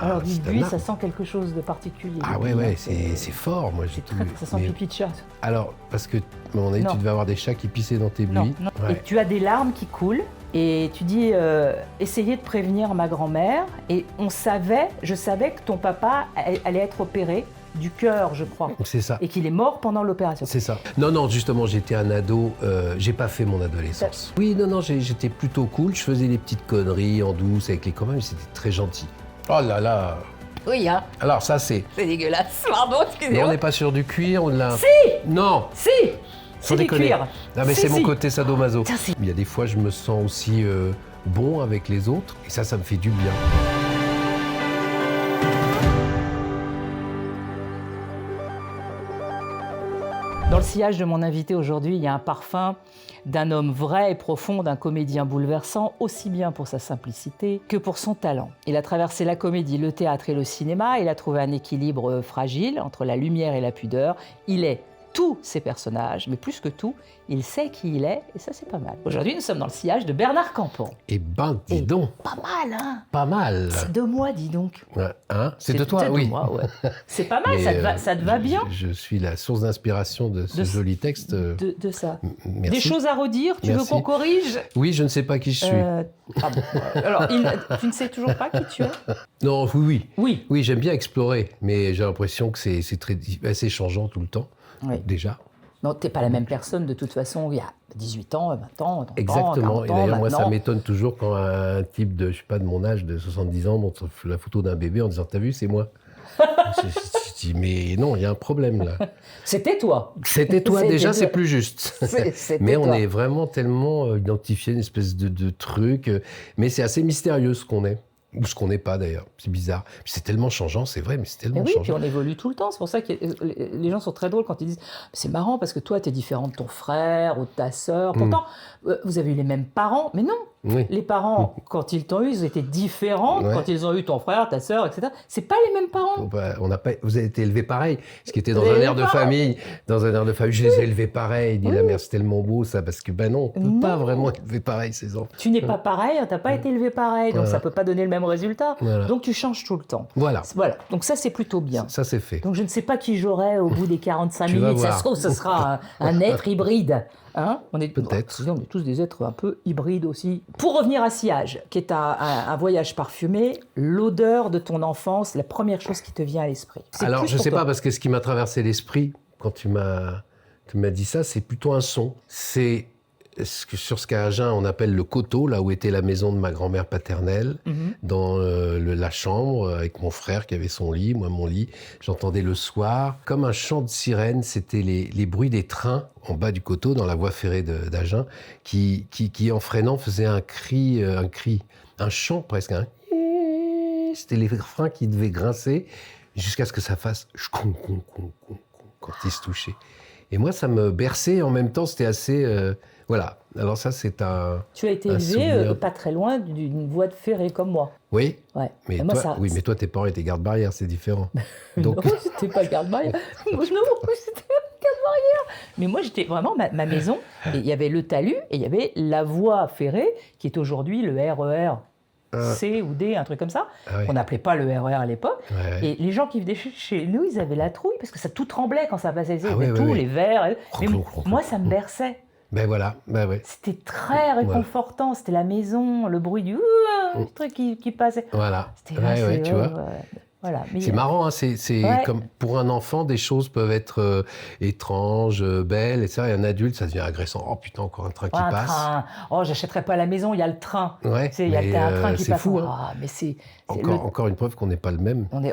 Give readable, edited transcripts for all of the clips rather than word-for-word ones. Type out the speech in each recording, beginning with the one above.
Alors du buis, ça sent quelque chose de particulier. Ah ouais, c'est fort, moi j'ai tout. Ça sent pipi de chat. Alors, parce que, à mon avis, tu devais avoir des chats qui pissaient dans tes buis. Non. Ouais. Et tu as des larmes qui coulent, et tu dis, essayez de prévenir ma grand-mère, et je savais que ton papa allait être opéré du cœur, je crois. C'est ça. Et qu'il est mort pendant l'opération. C'est ça. Non, justement, j'étais un ado, j'ai pas fait mon adolescence. Oui, non, j'étais plutôt cool, je faisais des petites conneries en douce avec les copains, mais c'était très gentil. Oh là là. Oui, hein. Alors ça, c'est dégueulasse, pardon, excusez-moi. Mais on n'est pas sur du cuir ou de la... Si. Non. Si. C'est du cuir. Non, mais c'est mon côté sadomaso. Il y a des fois, je me sens aussi bon avec les autres, et ça me fait du bien. Dans le sillage de mon invité aujourd'hui, il y a un parfum d'un homme vrai et profond, d'un comédien bouleversant, aussi bien pour sa simplicité que pour son talent. Il a traversé la comédie, le théâtre et le cinéma. Il a trouvé un équilibre fragile entre la lumière et la pudeur. Il est tous ces personnages, mais plus que tout, il sait qui il est, et ça, c'est pas mal. Aujourd'hui, nous sommes dans le sillage de Bernard Campan. Eh ben, dis donc. Pas mal, hein. Pas mal. C'est de moi, dis donc. Ouais, hein, c'est de toi, oui. De moi, ouais. C'est pas mal, ça te va bien. Je suis la source d'inspiration de ce joli texte. De ça. Merci. Des choses à redire, tu veux qu'on corrige? Oui, je ne sais pas qui je suis. Ah bon. Alors, tu ne sais toujours pas qui tu es? Non, oui. Oui, j'aime bien explorer, mais j'ai l'impression que c'est assez changeant tout le temps. Oui. Déjà. Non, t'es pas la même personne de toute façon il y a 18 ans, 20 ans, 30 ans, exactement. 40 Et d'ailleurs, ans, moi, ça m'étonne toujours quand un type de, je sais pas, de mon âge, de 70 ans, montre la photo d'un bébé en disant « T'as vu, c'est moi ». Je dis « Mais non, il y a un problème là ». C'était toi. C'était toi, déjà, c'est plus juste. Mais on toi. est vraiment tellement identifié, une espèce de truc. Mais c'est assez mystérieux ce qu'on est. Ou ce qu'on n'est pas d'ailleurs, c'est bizarre. C'est tellement changeant, c'est vrai, mais c'est tellement changeant. Oui, puis on évolue tout le temps, c'est pour ça que les gens sont très drôles quand ils disent « C'est marrant parce que toi, t'es différent de ton frère ou de ta sœur. Pourtant, vous avez eu les mêmes parents, mais non. Oui. Les parents, quand ils t'ont eu, ils étaient différents. Quand ils ont eu ton frère, ta sœur, etc. C'est pas les mêmes parents. Vous avez été élevés pareil. Ce qui était dans un air de famille. Dans un air de famille, je les ai élevés pareil. Dit la mère, c'est tellement beau ça, parce que on peut pas vraiment élever pareil ses enfants. Tu n'es pas pareil, t'as pas été élevé pareil, donc ça peut pas donner le même résultat. Donc tu changes tout le temps. Voilà. Donc ça, c'est plutôt bien. Ça, c'est fait. Donc je ne sais pas qui j'aurai au bout des 45 minutes. Ça se trouve, ce sera un être hybride. Hein, peut-être. On est tous des êtres un peu hybrides aussi. Pour revenir à Sillage, qui est un voyage parfumé, l'odeur de ton enfance, la première chose qui te vient à l'esprit. Alors, je ne sais pas, parce que ce qui m'a traversé l'esprit quand tu m'as dit ça, c'est plutôt un son. C'est sur ce qu'à Agen, on appelle le coteau, là où était la maison de ma grand-mère paternelle, dans la chambre, avec mon frère qui avait son lit, moi mon lit. J'entendais le soir, comme un chant de sirène, c'était les bruits des trains en bas du coteau, dans la voie ferrée d'Agen, qui en freinant faisait un cri, un chant presque. C'était les freins qui devaient grincer jusqu'à ce que ça fasse quand ils se touchaient. Et moi, ça me berçait, en même temps, c'était assez... voilà, alors ça, c'est un... Tu as été élevé pas très loin d'une voie de ferrée comme moi. Oui, ouais. Mais toi, tes parents étaient garde-barrière, c'est différent. Donc... Non, c'était pas garde-barrière. Non, c'était garde-barrière. Mais moi, j'étais vraiment... Ma maison, il y avait le talus et il y avait la voie ferrée, qui est aujourd'hui le RER. C ou D, un truc comme ça. On n'appelait pas le RER à l'époque. Et les gens qui venaient chez nous, ils avaient la trouille, parce que ça tout tremblait quand ça passait. Les verres. Mais moi, ça me berçait. Ben voilà, C'était très réconfortant, c'était la maison, le bruit du truc qui passait. Voilà, c'était tu vois. Voilà. C'est marrant, hein, c'est comme pour un enfant, des choses peuvent être étranges, belles, etc. Et un adulte, ça devient agressant. Oh putain, encore un train qui passe. Train. Oh, j'achèterai pas à la maison, il y a le train. Ouais, il y a un train qui passe. C'est fou, hein. Mais c'est encore une preuve qu'on n'est pas le même. On est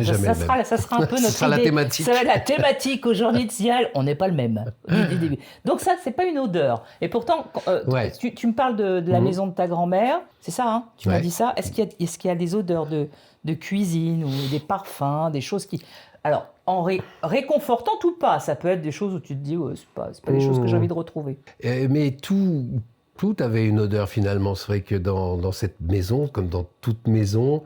jamais le même. Ça sera un peu notre ça sera idée. La thématique. Ça va être la thématique aujourd'hui de Sial. On n'est pas le même du début. Donc ça, c'est pas une odeur. Et pourtant, tu me parles de la maison de ta grand-mère. C'est ça, hein? Tu m'as dit ça. Est-ce qu'il y a des odeurs de cuisine ou des parfums, des choses qui... Alors, en réconfortant ou pas, ça peut être des choses où tu te dis c'est pas des choses que j'ai envie de retrouver. Mais tout avait une odeur finalement. C'est vrai que dans cette maison, comme dans toute maison,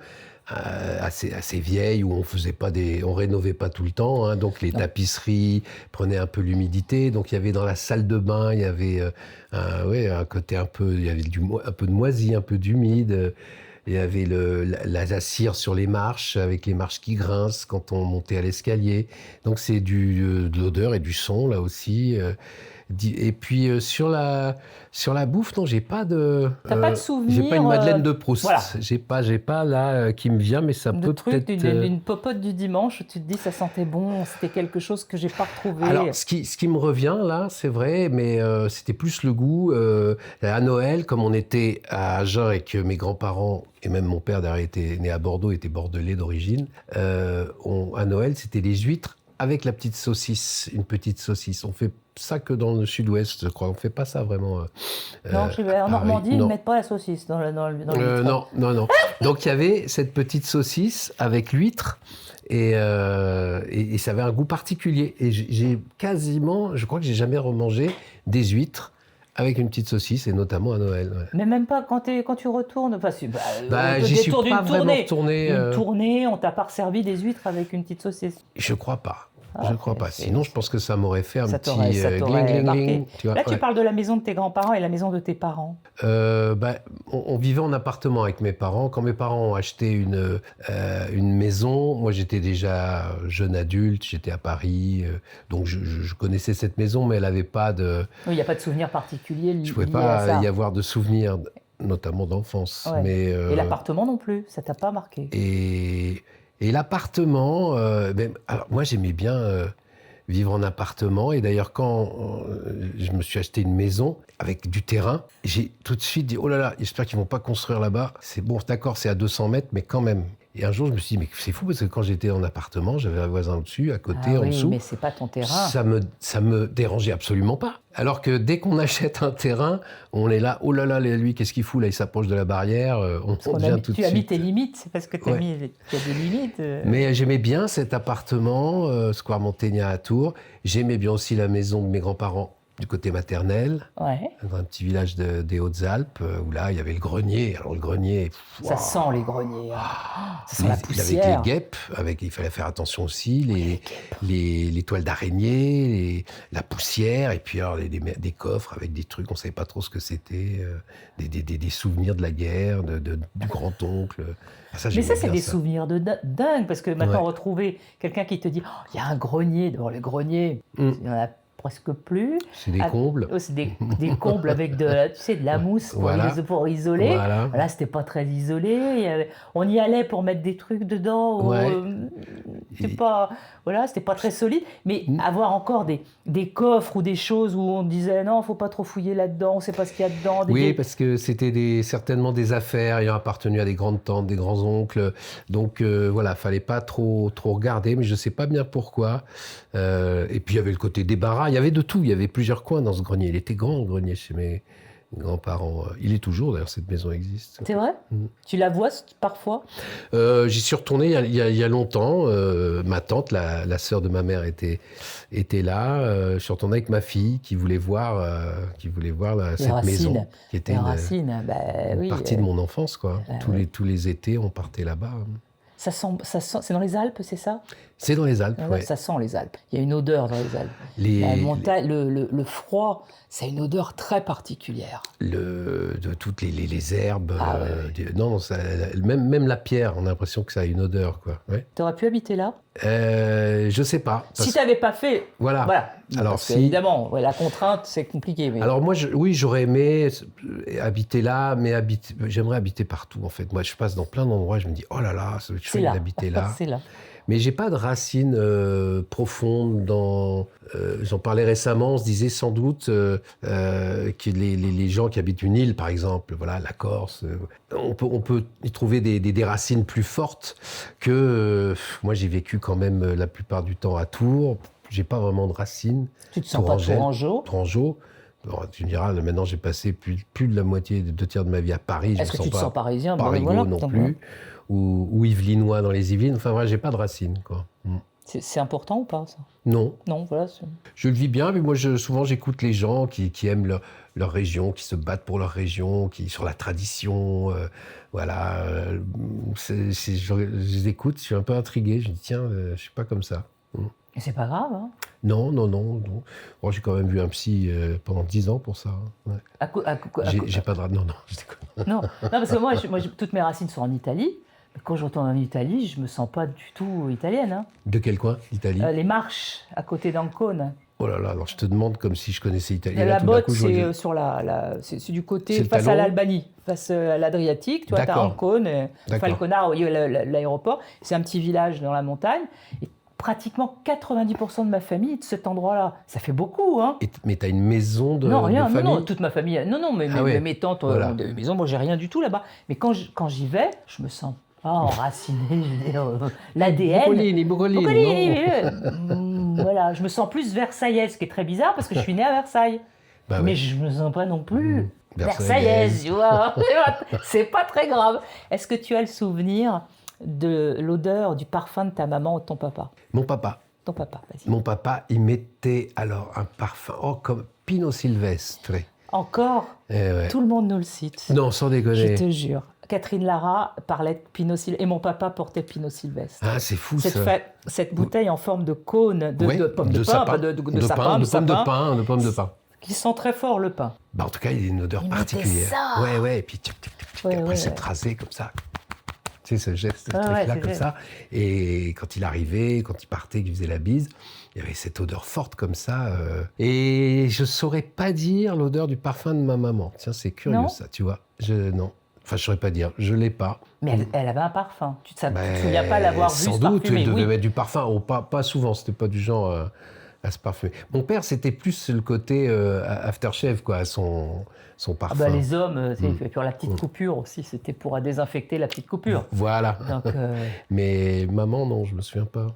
assez vieille, où on rénovait pas tout le temps, hein, donc les tapisseries prenaient un peu l'humidité. Donc il y avait dans la salle de bain, il y avait un côté un peu, il y avait un peu de moisi, un peu d'humide. Il y avait la cire sur les marches, avec les marches qui grincent quand on montait à l'escalier. Donc c'est de l'odeur et du son, là aussi. Et puis sur la bouffe, non, j'ai pas de... T'as pas de souvenir, j'ai pas une Madeleine de Proust. voilà. J'ai pas là qui me vient, mais ça de peut truc peut-être... d'une popote du dimanche où tu te dis ça sentait bon, c'était quelque chose que j'ai pas retrouvé. Alors, ce qui me revient là, c'est vrai, mais c'était plus le goût. À Noël, comme on était à Agen et que mes grands-parents, et même mon père d'ailleurs était né à Bordeaux, était bordelais d'origine, à Noël, c'était les huîtres avec la petite saucisse, une petite saucisse. On fait ça que dans le sud-ouest, je crois. On fait pas ça vraiment. Non, en Normandie, ils non. ne mettent pas la saucisse dans le huître. Non. Donc il y avait cette petite saucisse avec l'huître. Et ça avait un goût particulier. Et je crois que j'ai jamais remangé des huîtres avec une petite saucisse, et notamment à Noël. Ouais. Mais même pas quand tu retournes. Enfin, j'y suis pas vraiment retourné. Une tournée, on t'a pas servi des huîtres avec une petite saucisse. Je crois pas. Je crois pas. Sinon, je pense que ça m'aurait fait un petit gling. Tu vois, là, tu parles de la maison de tes grands-parents et la maison de tes parents. On vivait en appartement avec mes parents. Quand mes parents ont acheté une maison, moi j'étais déjà jeune adulte, j'étais à Paris, donc je connaissais cette maison, mais elle n'avait pas de... Oui, il n'y a pas de souvenir particulier lié à ça. Je ne pouvais pas y avoir de souvenirs, notamment d'enfance. Ouais. Mais, et l'appartement non plus, ça t'a pas marqué? Et l'appartement, alors moi j'aimais bien vivre en appartement. Et d'ailleurs, quand je me suis acheté une maison avec du terrain, j'ai tout de suite dit « Oh là là, j'espère qu'ils ne vont pas construire là-bas. C'est bon, d'accord, c'est à 200 mètres, mais quand même. » Et un jour, je me suis dit « Mais c'est fou, parce que quand j'étais en appartement, j'avais un voisin au-dessus, à côté, en dessous. » mais c'est pas ton terrain. Ça me dérangeait absolument pas. Alors que dès qu'on achète un terrain, on est là « Oh là là, lui, qu'est-ce qu'il fout là? Il s'approche de la barrière. » On vient tout de suite. Tu as mis tes limites, c'est parce que tu as des limites. Mais j'aimais bien cet appartement, Square Monténia à Tours. J'aimais bien aussi la maison de mes grands-parents du côté maternel, dans un petit village des Hautes-Alpes, où là, il y avait le grenier. Alors le grenier... Ça sent les greniers. Ça sent la poussière. Avec les guêpes, il fallait faire attention aussi, les toiles d'araignée, la poussière, et puis alors, des coffres avec des trucs, on ne savait pas trop ce que c'était, des souvenirs de la guerre, du grand-oncle. Mais ça, c'est des souvenirs de dingue, parce que maintenant, retrouver quelqu'un qui te dit oh, il y a un grenier, devant le grenier, il y en a presque plus. C'est des combles. C'est des combles avec de la mousse pour isoler. Là, c'était pas très isolé. On y allait pour mettre des trucs dedans. C'était pas très solide. Mais avoir encore des coffres ou des choses où on disait non, faut pas trop fouiller là-dedans, on sait pas ce qu'il y a dedans. Parce que c'était certainement des affaires ayant appartenu à des grandes tantes, des grands oncles. Donc fallait pas trop regarder, mais je sais pas bien pourquoi. Et puis il y avait le côté débarras. Il y avait de tout, il y avait plusieurs coins dans ce grenier. Il était grand, le grenier, chez mes grands-parents. Il est toujours, d'ailleurs, cette maison existe. C'est vrai ? Tu la vois parfois ? J'y suis retourné il y a longtemps. Ma tante, la sœur de ma mère, était là. Je suis retourné avec ma fille qui voulait voir cette maison. Qui était une partie de mon enfance, quoi. Tous les étés, on partait là-bas. Ça sent, c'est dans les Alpes, c'est ça ? C'est dans les Alpes, oui. Ça sent les Alpes. Il y a une odeur dans les Alpes. La montagne, le froid, ça a une odeur très particulière. De toutes les herbes. Même la pierre, on a l'impression que ça a une odeur, quoi. Ouais. Tu aurais pu habiter là ? Je sais pas. Si tu n'avais pas fait... Voilà. Alors, parce évidemment, la contrainte, c'est compliqué. Mais... Alors moi, j'aurais aimé habiter là, mais j'aimerais habiter partout, en fait. Moi, je passe dans plein d'endroits, je me dis, oh là là, ça va être chouette d'habiter là. C'est là. Mais j'ai pas de racines profondes dans... j'en parlais récemment, on se disait sans doute que les gens qui habitent une île, par exemple, la Corse, on peut y trouver des racines plus fortes que... moi, j'ai vécu quand même la plupart du temps à Tours. J'ai pas vraiment de racines. Tu te sens pas Tourangeau ? Tourangeau. Alors, tu me diras, maintenant, j'ai passé plus de la moitié, 2/3 de ma vie à Paris. Est-ce que tu te sens parisien ? Parigot non plus. Ou Yvelinois dans les Yvelines. Enfin, j'ai pas de racines, quoi. C'est important ou pas, ça ? Non. Non, voilà. Je le vis bien, mais moi, souvent, j'écoute les gens qui aiment leur région, qui se battent pour leur région, sur la tradition. Je les écoute, je suis un peu intrigué. Je me dis, tiens, je suis pas comme ça. Mais c'est pas grave, hein ? Non. Bon, j'ai quand même vu un psy pendant 10 ans pour ça. Ouais. J'ai pas de... Non, je déconne. Non, parce que moi, toutes mes racines sont en Italie. Mais quand je retourne en Italie, je me sens pas du tout italienne. Hein. De quel coin d'Italie? Les Marches, à côté d'Ancône. Oh là là, alors je te demande comme si je connaissais l'Italie. La botte, c'est sur c'est du côté face à l'Albanie, face à l'Adriatique. Tu vois, tu as Ancône, Falconara, l'aéroport. C'est un petit village dans la montagne. Et pratiquement 90% de ma famille est de cet endroit-là. Ça fait beaucoup, hein. Mais tu as une maison de famille? Non, toute ma famille. Non, mes tantes ont des maisons. Moi, j'ai rien du tout là-bas. Mais quand j'y vais, je me sens pas enracinée. Je veux dire, l'ADN. Boccolini. Voilà, je me sens plus versaillaise, ce qui est très bizarre parce que je suis née à Versailles. Mais je me sens pas non plus versaillaise, tu vois. C'est pas très grave. Est-ce que tu as le souvenir de l'odeur du parfum de ta maman ou de ton papa? Mon papa. Ton papa, vas-y. Mon papa, il mettait alors un parfum comme Pino Silvestre. Encore Tout le monde nous le cite. Non, sans déconner. Je te jure. Catherine Lara parlait de Pino Silvestre et mon papa portait Pino Silvestre. Ah, c'est fou ça. Cette bouteille en forme de cône, de pomme de pain, de pomme de pain. Qui sent très fort le pain. Bah, en tout cas, il a une odeur particulière. Ça. Ouais, et puis après c'est tracé comme ça. Tu sais, ce geste, ce truc-là comme ça. Et quand il arrivait, quand il partait, qu'il faisait la bise, il y avait cette odeur forte comme ça. Et je saurais pas dire l'odeur du parfum de ma maman. Tiens, c'est curieux ça, tu vois. Non. Enfin, je saurais pas dire. Je l'ai pas. Mais elle avait un parfum. Tu te souviens pas l'avoir vu se parfumer? Sans doute, elle devait mettre du parfum. Pas souvent, c'était pas du genre à se parfumer. Mon père, c'était plus le côté aftershave, quoi, son parfum. Ah bah, les hommes, et puis la petite coupure aussi, c'était pour désinfecter la petite coupure. Voilà. Donc, mais maman, non, je me souviens pas.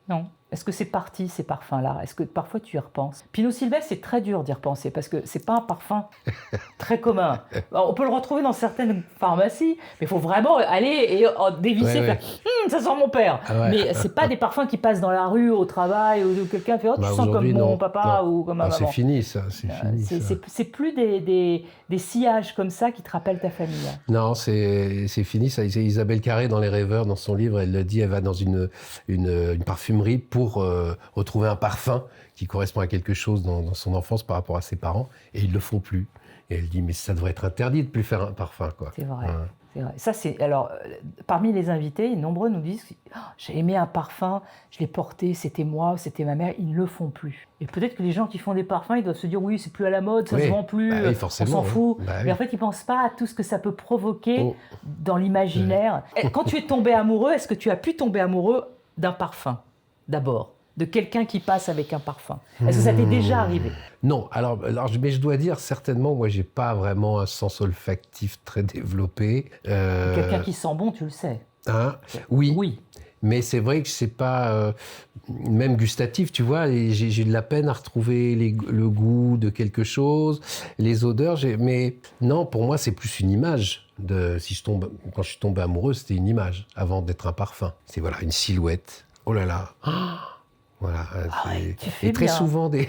Non. Est-ce que c'est parti, ces parfums-là? Est-ce que parfois tu y repenses? Pinot Silvestre, c'est très dur d'y repenser parce que c'est pas un parfum très commun. Alors, on peut le retrouver dans certaines pharmacies, mais il faut vraiment aller et dévisser. Faire, ça sent mon père. Mais c'est pas des parfums qui passent dans la rue, au travail, ou quelqu'un fait tu sens comme mon papa ou comme ma maman. C'est fini ça. C'est plus des sillages comme ça qui te rappellent ta famille. Non, c'est fini ça. Isabelle Carré, dans Les Rêveurs, dans son livre, elle le dit, elle va dans une parfumerie pour retrouver un parfum qui correspond à quelque chose dans son enfance par rapport à ses parents, et ils le font plus. Et elle dit, mais ça devrait être interdit de plus faire un parfum, quoi. C'est vrai. C'est vrai. Ça, alors, parmi les invités, nombreux nous disent j'ai aimé un parfum, je l'ai porté, c'était moi, c'était ma mère, ils ne le font plus. Et peut-être que les gens qui font des parfums, ils doivent se dire oui, c'est plus à la mode, ça se vend plus, on s'en fout. Mais en fait, ils ne pensent pas à tout ce que ça peut provoquer dans l'imaginaire. Quand tu es tombé amoureux, est-ce que tu as pu tomber amoureux d'un parfum d'abord? De quelqu'un qui passe avec un parfum. Est-ce que ça t'est déjà arrivé? Non, mais je dois dire, certainement, moi, j'ai pas vraiment un sens olfactif très développé. Quelqu'un qui sent bon, tu le sais. Hein? Oui. Mais c'est vrai que c'est pas même gustatif, tu vois. J'ai de la peine à retrouver le goût de quelque chose, les odeurs. Mais non, pour moi, c'est plus une image. Quand je suis tombé amoureux, c'était une image avant d'être un parfum. C'est une silhouette. Oh là là. Voilà, tu fais très bien. Souvent des...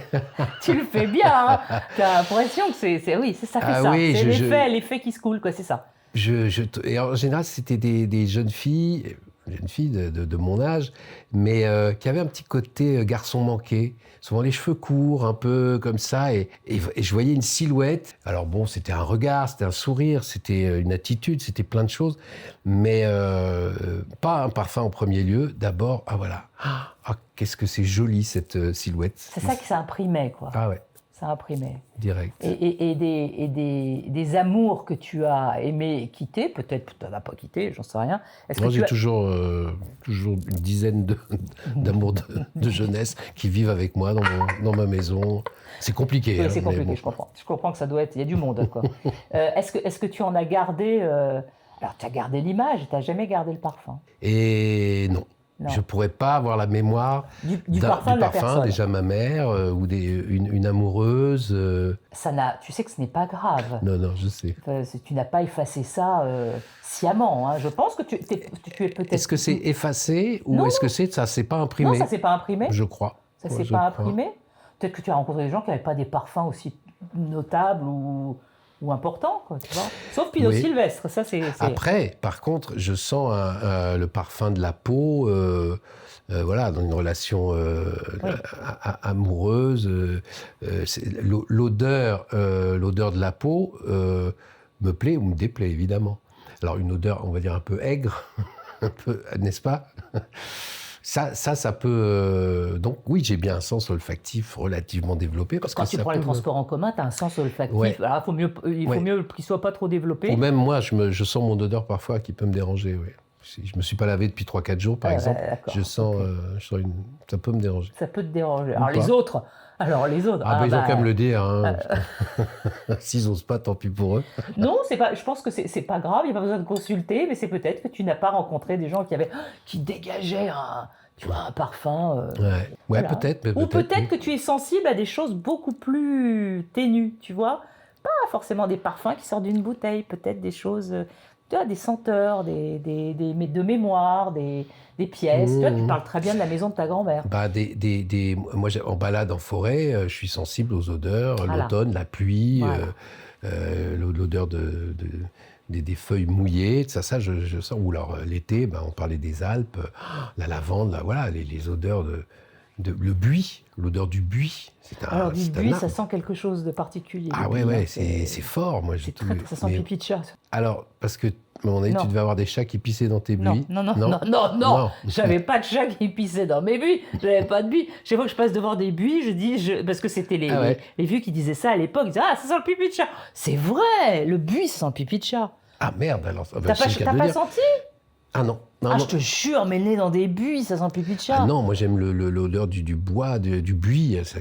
Tu le fais bien, hein. T'as l'impression que c'est ça fait ça. Oui, c'est l'effet qui se coule, quoi, c'est ça. Et en général, c'était des jeunes filles de mon âge, mais qui avaient un petit côté garçon manqué. Souvent les cheveux courts, un peu comme ça, et je voyais une silhouette. Alors bon, c'était un regard, c'était un sourire, c'était une attitude, c'était plein de choses, mais pas un parfum en premier lieu. D'abord, qu'est-ce que c'est joli cette silhouette. C'est ça que ça imprimait, quoi. Ah ouais. Ça imprimait. Direct. Et des amours que tu as aimé quitter, peut-être tu n'en as pas quitté, j'en sais rien. Moi, j'ai toujours une dizaine d'amours de jeunesse qui vivent avec moi dans ma maison. C'est compliqué. Oui, c'est compliqué, bon. Je comprends que ça doit être... Il y a du monde, quoi. Est-ce que tu en as gardé... Alors, tu as gardé l'image, tu n'as jamais gardé le parfum? Et non. Je ne pourrais pas avoir la mémoire du parfum, déjà ma mère ou une amoureuse. Tu sais que ce n'est pas grave. Non, je sais. Tu n'as pas effacé ça sciemment. Hein. Je pense que tu es peut-être... Est-ce que c'est effacé ou est-ce que ça ne s'est pas imprimé? Non, ça ne s'est pas imprimé. Je crois. Ça ne s'est pas imprimé. Peut-être que tu as rencontré des gens qui n'avaient pas des parfums aussi notables ou... ou important, quoi, tu vois. Sauf Pinot Sylvestre, ça c'est... Après, par contre, je sens le parfum de la peau, voilà, dans une relation amoureuse. L'odeur de la peau me plaît ou me déplaît, évidemment. Alors, une odeur, on va dire, un peu aigre, un peu, n'est-ce pas ? Ça peut... donc oui, j'ai bien un sens olfactif relativement développé. Parce que quand tu prends les transports en commun, tu as un sens olfactif. Ouais. Alors, il faut mieux qu'il ne soit pas trop développé. Ou même moi, je sens mon odeur parfois qui peut me déranger. Oui. Si je ne me suis pas lavé depuis 3-4 jours, par exemple, je sens ça peut me déranger. Ça peut te déranger. Alors les autres, ils ont qu'à me le dire. Hein. S'ils n'osent pas, tant pis pour eux. Non, je pense que c'est pas grave, il n'y a pas besoin de consulter, mais c'est peut-être que tu n'as pas rencontré des gens qui dégageaient un parfum. Voilà. Peut-être. Ou peut-être que tu es sensible à des choses beaucoup plus ténues, tu vois. Pas forcément des parfums qui sortent d'une bouteille, peut-être des choses... Tu as des senteurs, de mémoire, des pièces. Tu parles très bien de la maison de ta grand-mère. Moi, en balade en forêt, je suis sensible aux odeurs, l'automne, la pluie, l'odeur des feuilles mouillées, ça je sens. Ou alors l'été, on parlait des Alpes, la lavande, les odeurs le buis, l'odeur du buis. Alors du buis, ça sent quelque chose de particulier. Ah c'est fort. Moi, ça sent pipi de chat. Alors, parce que, à mon avis, tu devais avoir des chats qui pissaient dans tes buis. Non. J'avais pas de chat qui pissait dans mes buis. J'avais pas de buis. Chaque fois que je passe devant des buis, je dis... Parce que c'était les vieux qui disaient ça à l'époque. Ils disaient « Ah, ça sent le pipi de chat !» C'est vrai, le buis, ça sent le pipi de chat. Ah merde, alors... T'as pas senti ? Ah non. Je te jure, mais le nez dans des buis, ça sent le pipi de chat. Ah non, moi j'aime l'odeur du bois, du buis. Ça,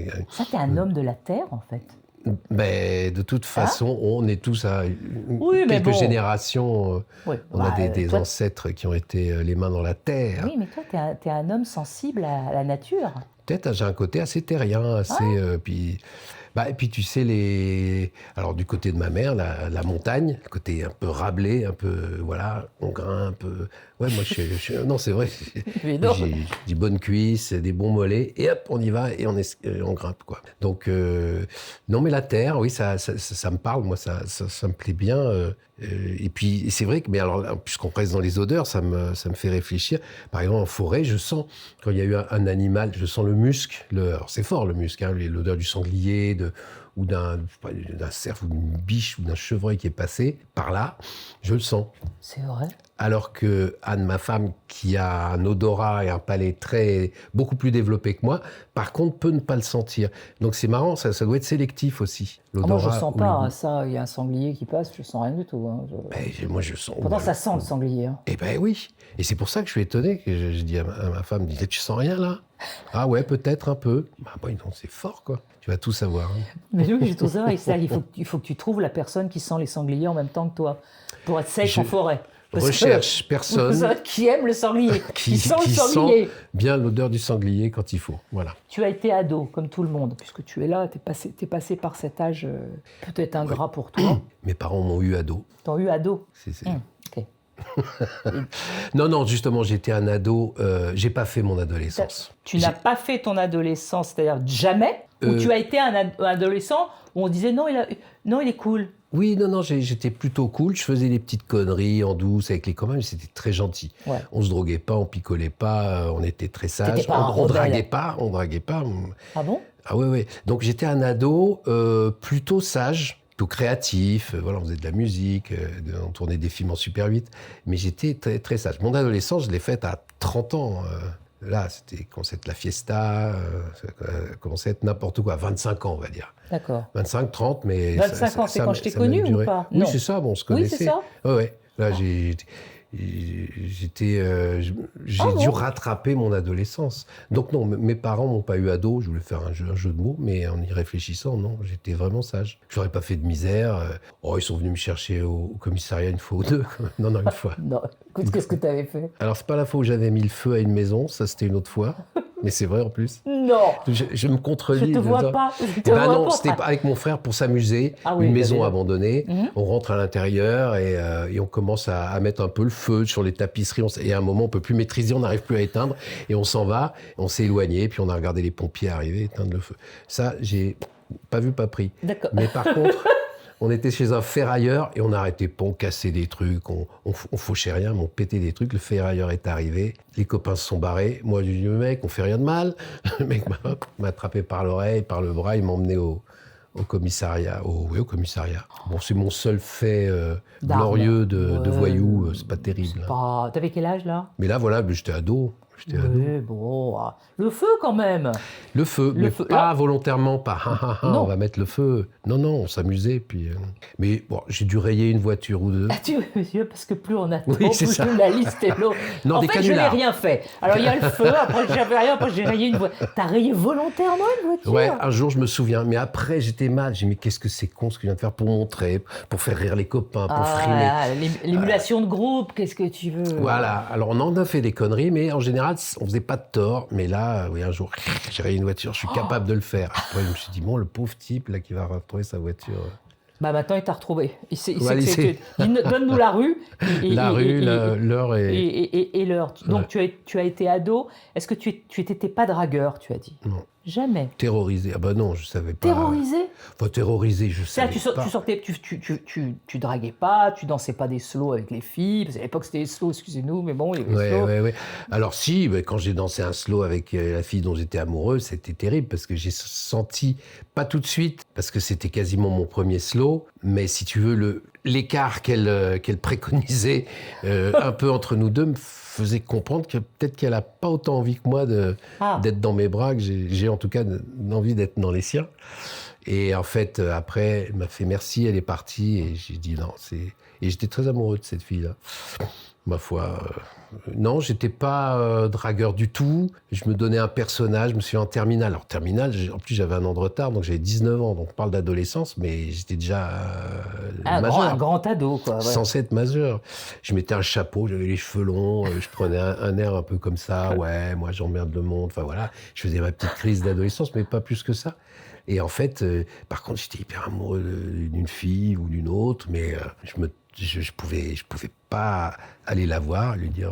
t'es un homme de la terre, en fait. Mais de toute façon, on est tous à quelques générations. On a des ancêtres qui ont été les mains dans la terre. Oui, mais toi, t'es un homme sensible à la nature. Peut-être, j'ai un côté assez terrien, et puis tu sais, alors du côté de ma mère, la montagne, le côté un peu Rabelais, un peu, on grimpe. Ouais, moi non, c'est vrai, j'ai des bonnes cuisses, des bons mollets, et hop, on y va et on grimpe, quoi. Donc, non, mais la terre, oui, ça me parle, moi, ça me plaît bien. Et puis, c'est vrai que, mais alors, puisqu'on reste dans les odeurs, ça me fait réfléchir. Par exemple, en forêt, je sens, quand il y a eu un animal, je sens le musc. Alors, c'est fort, le musc, hein, l'odeur du sanglier, ou d'un cerf, ou d'une biche, ou d'un chevreuil qui est passé par là, je le sens. C'est vrai. Alors que Anne, ma femme, qui a un odorat et un palais beaucoup plus développé que moi, par contre, peut ne pas le sentir. Donc c'est marrant, ça doit être sélectif aussi. Moi, je sens pas ça. Il y a un sanglier qui passe, je sens rien du tout. Hein. Moi, je sens. Pourtant, ça sent le sanglier. Hein. Eh ben oui. Et c'est pour ça que je suis étonné, que je dis à ma femme, tu sens rien là ? Ah ouais, peut-être un peu. Non, c'est fort, quoi. Tu vas tout savoir. Hein. Mais oui, j'ai tout ça. Il faut que tu trouves la personne qui sent les sangliers en même temps que toi, pour être safe en forêt. Recherche personne qui aime le sanglier, qui sent le sanglier. Sent bien l'odeur du sanglier quand il faut. Voilà. Tu as été ado, comme tout le monde, puisque tu es là, t'es passé par cet âge peut-être ingrat pour toi. Mes parents m'ont eu ado. T'ont eu ado. Ok. Non, justement, j'étais un ado. J'ai pas fait mon adolescence. Tu n'as pas fait ton adolescence, c'est-à-dire jamais. Ou tu as été un adolescent où on disait non, il est cool. Oui, non, j'étais plutôt cool. Je faisais des petites conneries en douce avec les copains, mais c'était très gentil. Ouais. On se droguait pas, on picolait pas, on était très sages. On draguait pas. Ah bon ? Ah ouais. Donc j'étais un ado plutôt sage, plutôt créatif. On faisait de la musique, on tournait des films en Super 8, mais j'étais très, très sage. Mon adolescence, je l'ai faite à 30 ans. Là, c'était commençait à être la fiesta, commençait à être n'importe quoi, 25 ans, on va dire. D'accord. 25, 30, mais... 25 ans, c'est quand je t'ai connu ou pas ? Oui, c'est ça, on se connaissait. Oui, c'est ça. Ouais. Là, j'ai dû rattraper mon adolescence. Donc non, mes parents m'ont pas eu ado. Je voulais faire un jeu de mots, mais en y réfléchissant, non, j'étais vraiment sage. Je n'aurais pas fait de misère. Ils sont venus me chercher au commissariat une fois ou deux. Non, une fois. Non, écoute, qu'est-ce que tu avais fait ? Alors, c'est pas la fois où j'avais mis le feu à une maison, ça c'était une autre fois. Mais c'est vrai en plus. Non. Je me contredis. Je te vois pas. Non, c'était avec mon frère pour s'amuser. Une maison abandonnée. On rentre à l'intérieur et on commence à mettre un peu le feu sur les tapisseries. Et à un moment, on peut plus maîtriser, on n'arrive plus à éteindre. Et on s'en va, on s'est éloigné. Puis on a regardé les pompiers arriver, éteindre le feu. Ça, j'ai pas vu, pas pris. D'accord. Mais par contre, On était chez un ferrailleur et on n'arrêtait pas, on cassait des trucs, on fauchait rien, mais on pétait des trucs. Le ferrailleur est arrivé, les copains se sont barrés. Moi, j'ai dit, le mec, on fait rien de mal. Le mec m'a attrapé par l'oreille, par le bras, il m'a emmené au commissariat. Au commissariat. Bon, c'est mon seul fait glorieux de voyou, c'est pas terrible. T'avais quel âge, là? Mais là, voilà, j'étais ado. Oui, bon, le feu quand même. Le feu, mais feu, pas là. volontairement, pas on va mettre le feu. Non, on s'amusait. Puis, mais bon, j'ai dû rayer une voiture ou deux. Parce que plus on attend, Oui, c'est plus ça. la liste est longue. Non, en des fait, canulars. je n'ai rien fait. Alors, il y a le feu, après, j'avais rien, après, j'ai rayé une voiture. T'as rayé volontairement une voiture? Ouais, un jour, je me souviens. Mais après, j'étais mal. J'ai dit, mais qu'est-ce que c'est con ce que je viens de faire pour montrer, pour faire rire les copains, pour frimer. L'émulation de groupe, qu'est-ce que tu veux? Voilà. Alors, on en a fait des conneries, mais en général, on faisait pas de tort. Mais là, oui, un jour, j'ai rayé une voiture. Je suis capable de le faire. Après, je me suis dit, bon, le pauvre type là qui va retrouver sa voiture. Bah maintenant, il t'a retrouvé. Donne-nous la rue. L'heure et l'heure. Donc, tu as été ado. Est-ce que tu n'étais pas dragueur, tu as dit? Non. Jamais. Terrorisé. Ah bah non, je savais pas. Terrorisé? Enfin, terrorisé, je savais pas. Tu draguais pas, tu dansais pas des slows avec les filles. Parce qu'à l'époque, c'était des slows, excusez-nous, mais bon, il y avait des slows. Ouais. Alors si, quand j'ai dansé un slow avec la fille dont j'étais amoureux, c'était terrible parce que j'ai senti, pas tout de suite, parce que c'était quasiment mon premier slow, mais si tu veux, l'écart qu'elle préconisait un peu entre nous deux me faisait comprendre que peut-être qu'elle n'a pas autant envie que moi d'être dans mes bras, que j'ai en tout cas envie d'être dans les siens. Et en fait, après, elle m'a fait merci, elle est partie, et j'ai dit non. Et j'étais très amoureux de cette fille-là. Ma foi, non, j'étais pas dragueur du tout. Je me donnais un personnage, je me suis en terminale. Alors, terminale, en plus, j'avais un an de retard, donc j'avais 19 ans. Donc, on parle d'adolescence, mais j'étais déjà majeur. Un grand ado, quoi. Ouais. Censé être majeur. Je mettais un chapeau, j'avais les cheveux longs, je prenais un air un peu comme ça. Ouais, moi, j'emmerde le monde. Enfin, voilà, je faisais ma petite crise d'adolescence, mais pas plus que ça. Et en fait, par contre, j'étais hyper amoureux d'une fille ou d'une autre, mais je pouvais pas aller la voir, lui dire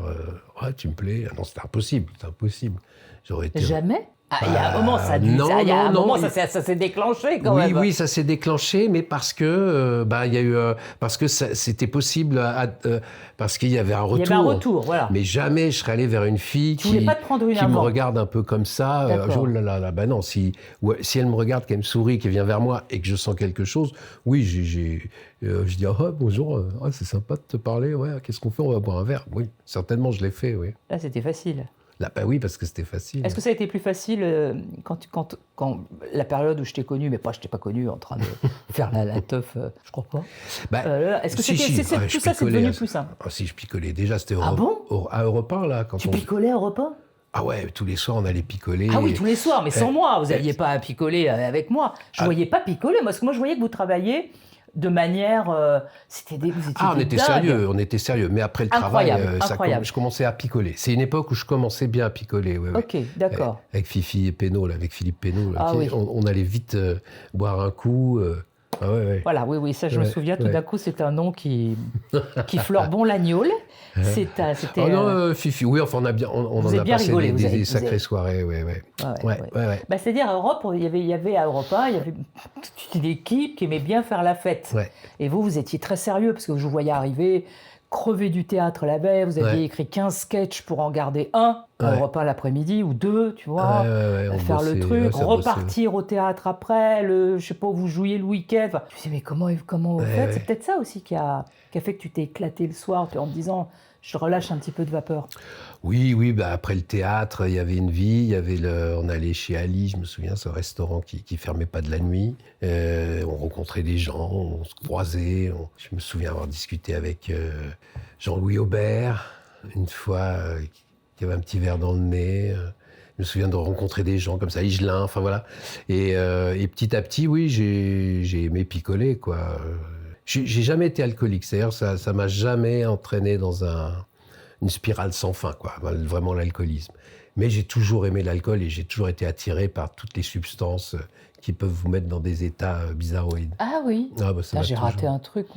ouais, tu me plais. Ah non, c'était impossible. J'aurais été... Jamais? Il y a un moment, ça s'est déclenché quand même. Oui, ça s'est déclenché, mais parce que il y a eu parce que c'était possible parce qu'il y avait un retour. Il y avait un retour, voilà. Mais jamais je serais allé vers une fille qui me regarde un peu comme ça. Oh là là, non, si elle me regarde, qu'elle me sourit, qu'elle vient vers moi et que je sens quelque chose, oui, je dis bonjour, c'est sympa de te parler, ouais, qu'est-ce qu'on fait, on va boire un verre. Oui, certainement, je l'ai fait, oui. Là, c'était facile. Là, oui, parce que c'était facile. Est-ce que ça a été plus facile quand la période où je t'ai connu, mais je t'ai pas connu en train de faire la teuf, je crois pas. Est-ce que tout ça, c'est devenu plus simple? Si, je picolais. Déjà, c'était à Europe 1, là. Tu picolais à Europe 1? Ah ouais, tous les soirs, on allait picoler. Ah oui, tous les soirs, mais sans moi. Vous n'alliez pas à picoler avec moi. Je ne voyais pas picoler, parce que moi, je voyais que vous travailliez de manière... on était sérieux. Mais après le travail, je commençais à picoler. C'est une époque où je commençais bien à picoler. Ouais. Ok, d'accord. Avec Fifi et Pénaud, avec Philippe Pénaud, oui. on allait vite boire un coup. Ouais. Voilà, oui, ça je me souviens. Tout d'un coup, c'est un nom qui fleure bon l'agneau. C'était. Oh non, Fifi. Oui, enfin, on en a passé des sacrées soirées, ouais. C'est-à-dire à Europe, il y avait à Europe 1, il y avait toute une équipe qui aimait bien faire la fête. Ouais. Et vous étiez très sérieux parce que je vous voyais arriver, crever du théâtre la veille. Vous aviez écrit 15 sketchs pour en garder un à Europe 1 l'après-midi ou deux, tu vois, faire le truc, repartir au théâtre après. Je sais pas, vous jouiez le week-end. Enfin, je me disais, mais comment vous faites? C'est peut-être ça aussi qui a fait que tu t'es éclaté le soir en te disant, je relâche un petit peu de vapeur. Oui, après le théâtre, il y avait une vie, on allait chez Ali, je me souviens, ce restaurant qui fermait pas de la nuit. On rencontrait des gens, on se croisait. Je me souviens avoir discuté avec Jean-Louis Aubert, une fois, qui avait un petit verre dans le nez. Je me souviens de rencontrer des gens comme ça, Higelin, enfin voilà. Et petit à petit, oui, j'ai aimé picoler, quoi. J'ai jamais été alcoolique, c'est-à-dire ça m'a jamais entraîné dans une spirale sans fin, quoi, vraiment l'alcoolisme. Mais j'ai toujours aimé l'alcool et j'ai toujours été attiré par toutes les substances qui peuvent vous mettre dans des états bizarroïdes. Ah oui, j'ai raté un truc.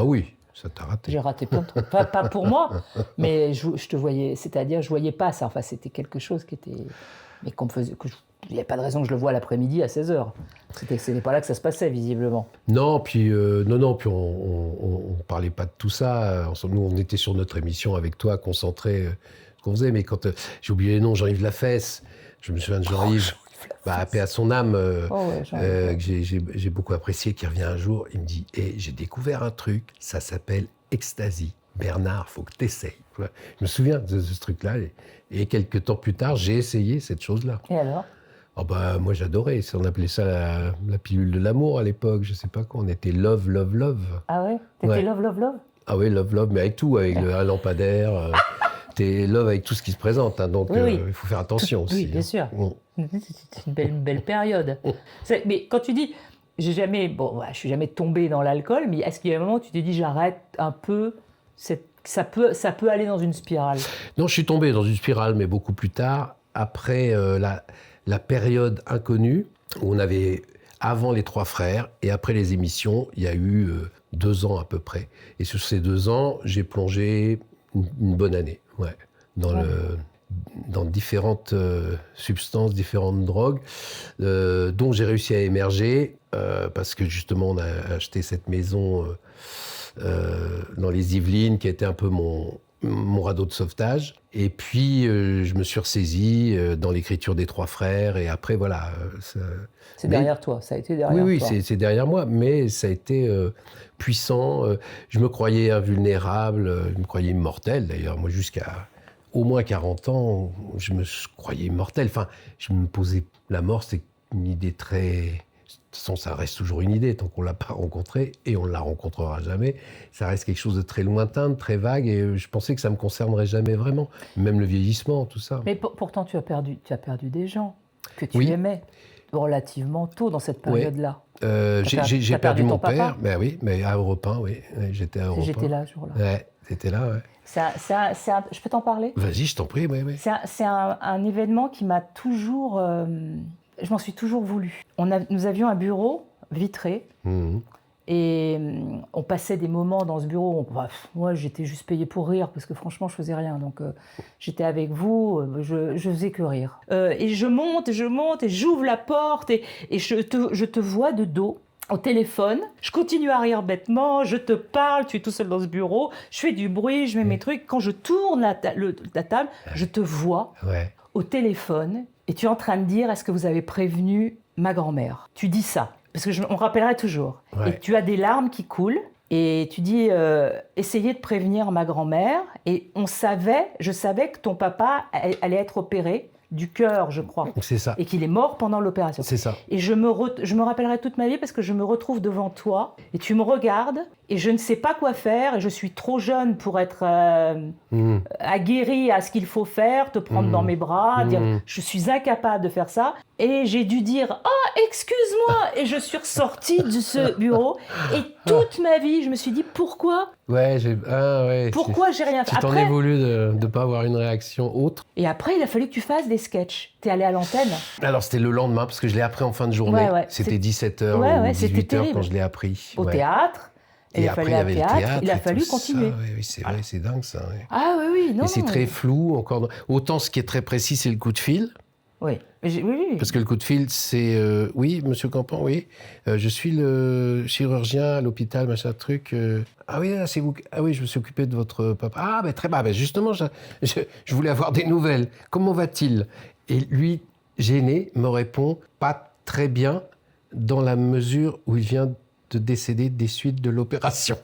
Oui, ça t'a raté. J'ai raté plein de trucs. Pas pour moi, mais je te voyais, c'est-à-dire je voyais pas ça. Enfin, c'était quelque chose qui était... Mais qu'on me faisait... il n'y a pas de raison que je le voie l'après-midi à 16h. C'était pas là que ça se passait, visiblement. Non, puis on parlait pas de tout ça. Nous, on était sur notre émission avec toi, concentrés, ce qu'on faisait. Mais quand j'ai oublié les noms, Jean-Yves Lafesse, je me souviens de Jean-Yves, paix à son âme, que j'ai beaucoup apprécié, qui revient un jour, il me dit j'ai découvert un truc, ça s'appelle Ecstasy. Bernard, faut que t'essayes. Je me souviens de ce truc-là. Et quelques temps plus tard, j'ai essayé cette chose-là. Et alors ? Moi, j'adorais. On appelait ça la pilule de l'amour à l'époque. Je sais pas quoi. On était love, love, love. Ah ouais ? T'étais love, love, love ? Ah oui, love, love, mais avec tout, avec un lampadaire. T'es love avec tout ce qui se présente. Hein, donc, il faut faire attention aussi. Oui, bien sûr. C'est une belle période. Mais quand tu dis, je suis jamais tombé dans l'alcool, mais est-ce qu'il y a un moment où tu t'es dit, j'arrête un peu, ça peut aller dans une spirale ? Non, je suis tombé dans une spirale, mais beaucoup plus tard, après la période inconnue, où on avait, avant les Trois Frères, et après les émissions, il y a eu 2 ans à peu près. Et sur ces 2 ans, j'ai plongé une bonne année, dans différentes substances, différentes drogues, dont j'ai réussi à émerger, parce que justement, on a acheté cette maison dans les Yvelines, qui était un peu mon radeau de sauvetage. Et puis, je me suis ressaisi dans l'écriture des Trois Frères. Et après, voilà. C'est derrière toi, ça a été derrière toi. Oui, c'est derrière moi, mais ça a été puissant. Je me croyais invulnérable, je me croyais immortel, d'ailleurs. Moi, jusqu'à au moins 40 ans, je me croyais immortel. Enfin, je me posais... La mort, c'est une idée très... De toute façon, ça reste toujours une idée tant qu'on ne l'a pas rencontrée, et on ne la rencontrera jamais. Ça reste quelque chose de très lointain, de très vague, et je pensais que ça ne me concernerait jamais vraiment. Même le vieillissement, tout ça. Mais pourtant, tu as perdu des gens que tu aimais relativement tôt dans cette période-là. J'ai perdu mon père, mais à Europe 1, oui. J'étais à Europe 1. J'étais là ce jour-là. Ouais, t'étais là, ouais. Je peux t'en parler ? Vas-y, je t'en prie, oui. C'est un événement qui m'a toujours... je m'en suis toujours voulu. Nous avions un bureau vitré et on passait des moments dans ce bureau. Moi, j'étais juste payée pour rire parce que franchement, je faisais rien. Donc, j'étais avec vous, je faisais que rire. Et je monte et j'ouvre la porte et je te vois de dos. Au téléphone, je continue à rire bêtement, je te parle, tu es tout seul dans ce bureau, je fais du bruit, je mets mes trucs. Quand je tourne la table, je te vois au téléphone et tu es en train de dire, est-ce que vous avez prévenu ma grand-mère ? Tu dis ça, parce qu'on rappellerait toujours. Et tu as des larmes qui coulent et tu dis, essayez de prévenir ma grand-mère. Et je savais que ton papa allait être opéré du cœur, je crois. C'est ça. Et qu'il est mort pendant l'opération. C'est ça. Et je me rappellerai toute ma vie parce que je me retrouve devant toi et tu me regardes et je ne sais pas quoi faire et je suis trop jeune pour être aguerrie à ce qu'il faut faire, te prendre dans mes bras, dire je suis incapable de faire ça. Et j'ai dû dire « Oh, excuse-moi !» Et je suis ressortie de ce bureau et toute ma vie, je me suis dit « Pourquoi ?» Pourquoi j'ai rien fait ? Tu t'en es voulu de ne pas avoir une réaction autre. Et après, il a fallu que tu fasses des sketchs. T'es allé à l'antenne. Alors, c'était le lendemain, parce que je l'ai appris en fin de journée. C'était 17h ou 18h quand je l'ai appris. Au théâtre. Et après, il y avait le théâtre. Il a fallu continuer. Oui, c'est vrai, c'est dingue ça. Ouais. Ah oui, non. Et c'est très flou. Encore. Autant ce qui est très précis, c'est le coup de fil. Oui. Parce que le coup de fil, c'est... oui, monsieur Campan, oui. Je suis le chirurgien à l'hôpital, machin truc. Ah oui, là, c'est vous... Ah oui, je me suis occupé de votre papa. Ah, ben très bien. Ben, justement, je voulais avoir des nouvelles. Comment va-t-il ? Et lui, gêné, me répond pas très bien dans la mesure où il vient de décéder des suites de l'opération.